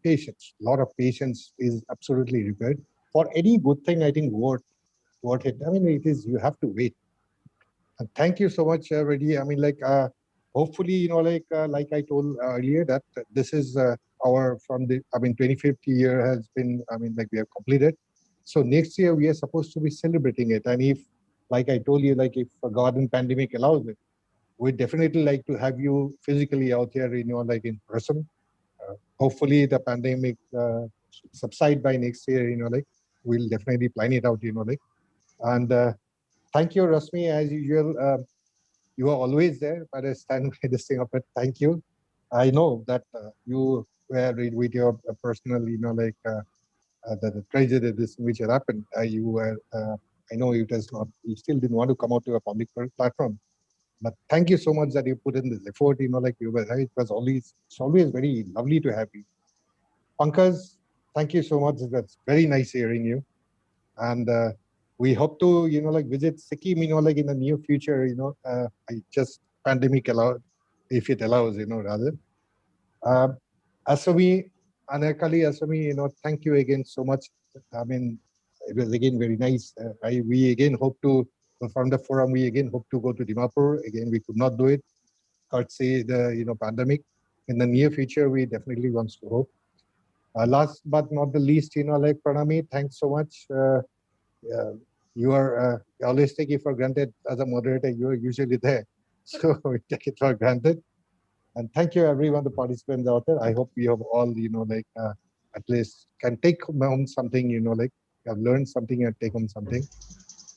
patience, a lot of patience is absolutely required. For any good thing, I think, worth it. It is, you have to wait. And thank you so much, Reddy. Hopefully, like I told earlier, that this is our, from the, 25th year has been, we have completed. So next year, we are supposed to be celebrating it. And if, like I told you, if a garden pandemic allows it, we'd definitely like to have you physically out here, in person. Hopefully the pandemic subside by next year, we'll definitely plan it out, And thank you, Rashmi, as usual. You are always there, but I stand by this thing of it. Thank you. I know that you were with your personal, the tragedy this which had happened. You were, I know it has not, you still didn't want to come out to a public platform. But thank you so much that you put in this effort, you were right. It's always very lovely to have you. Pankaj, thank you so much. That's very nice hearing you. And we hope to, visit Sikkim, in the near future, I just pandemic allowed, if it allows, rather. Asami, Anakali, Asami, thank you again so much. It was again very nice. We again hope to So from the forum, we again hope to go to Dimapur. Again, we could not do it, courtesy the pandemic. In the near future, we definitely want to hope. Last but not the least, like Pranami, thanks so much. You are always take it for granted as a moderator. You are usually there, so we take it for granted. And thank you, everyone, the participants out there. I hope you have all, at least can take home something, have learned something and take home something.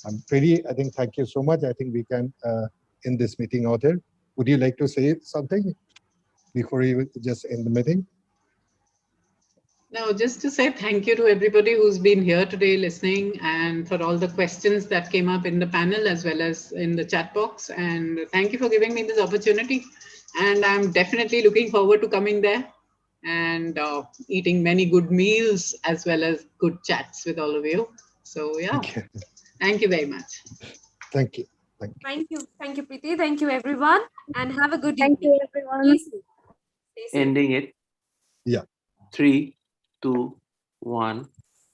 I think, thank you so much. I think we can end this meeting out here. Would you like to say something before you just end the meeting? No, just to say thank you to everybody who's been here today listening, and for all the questions that came up in the panel as well as in the chat box. And thank you for giving me this opportunity. And I'm definitely looking forward to coming there and eating many good meals as well as good chats with all of you. So yeah, thank you very much. Thank you. Thank you. Thank you, Preeti. Thank you, everyone. And have a good Thank evening. you, everyone. Stay safe. Ending it. Yeah. 3, 2, 1.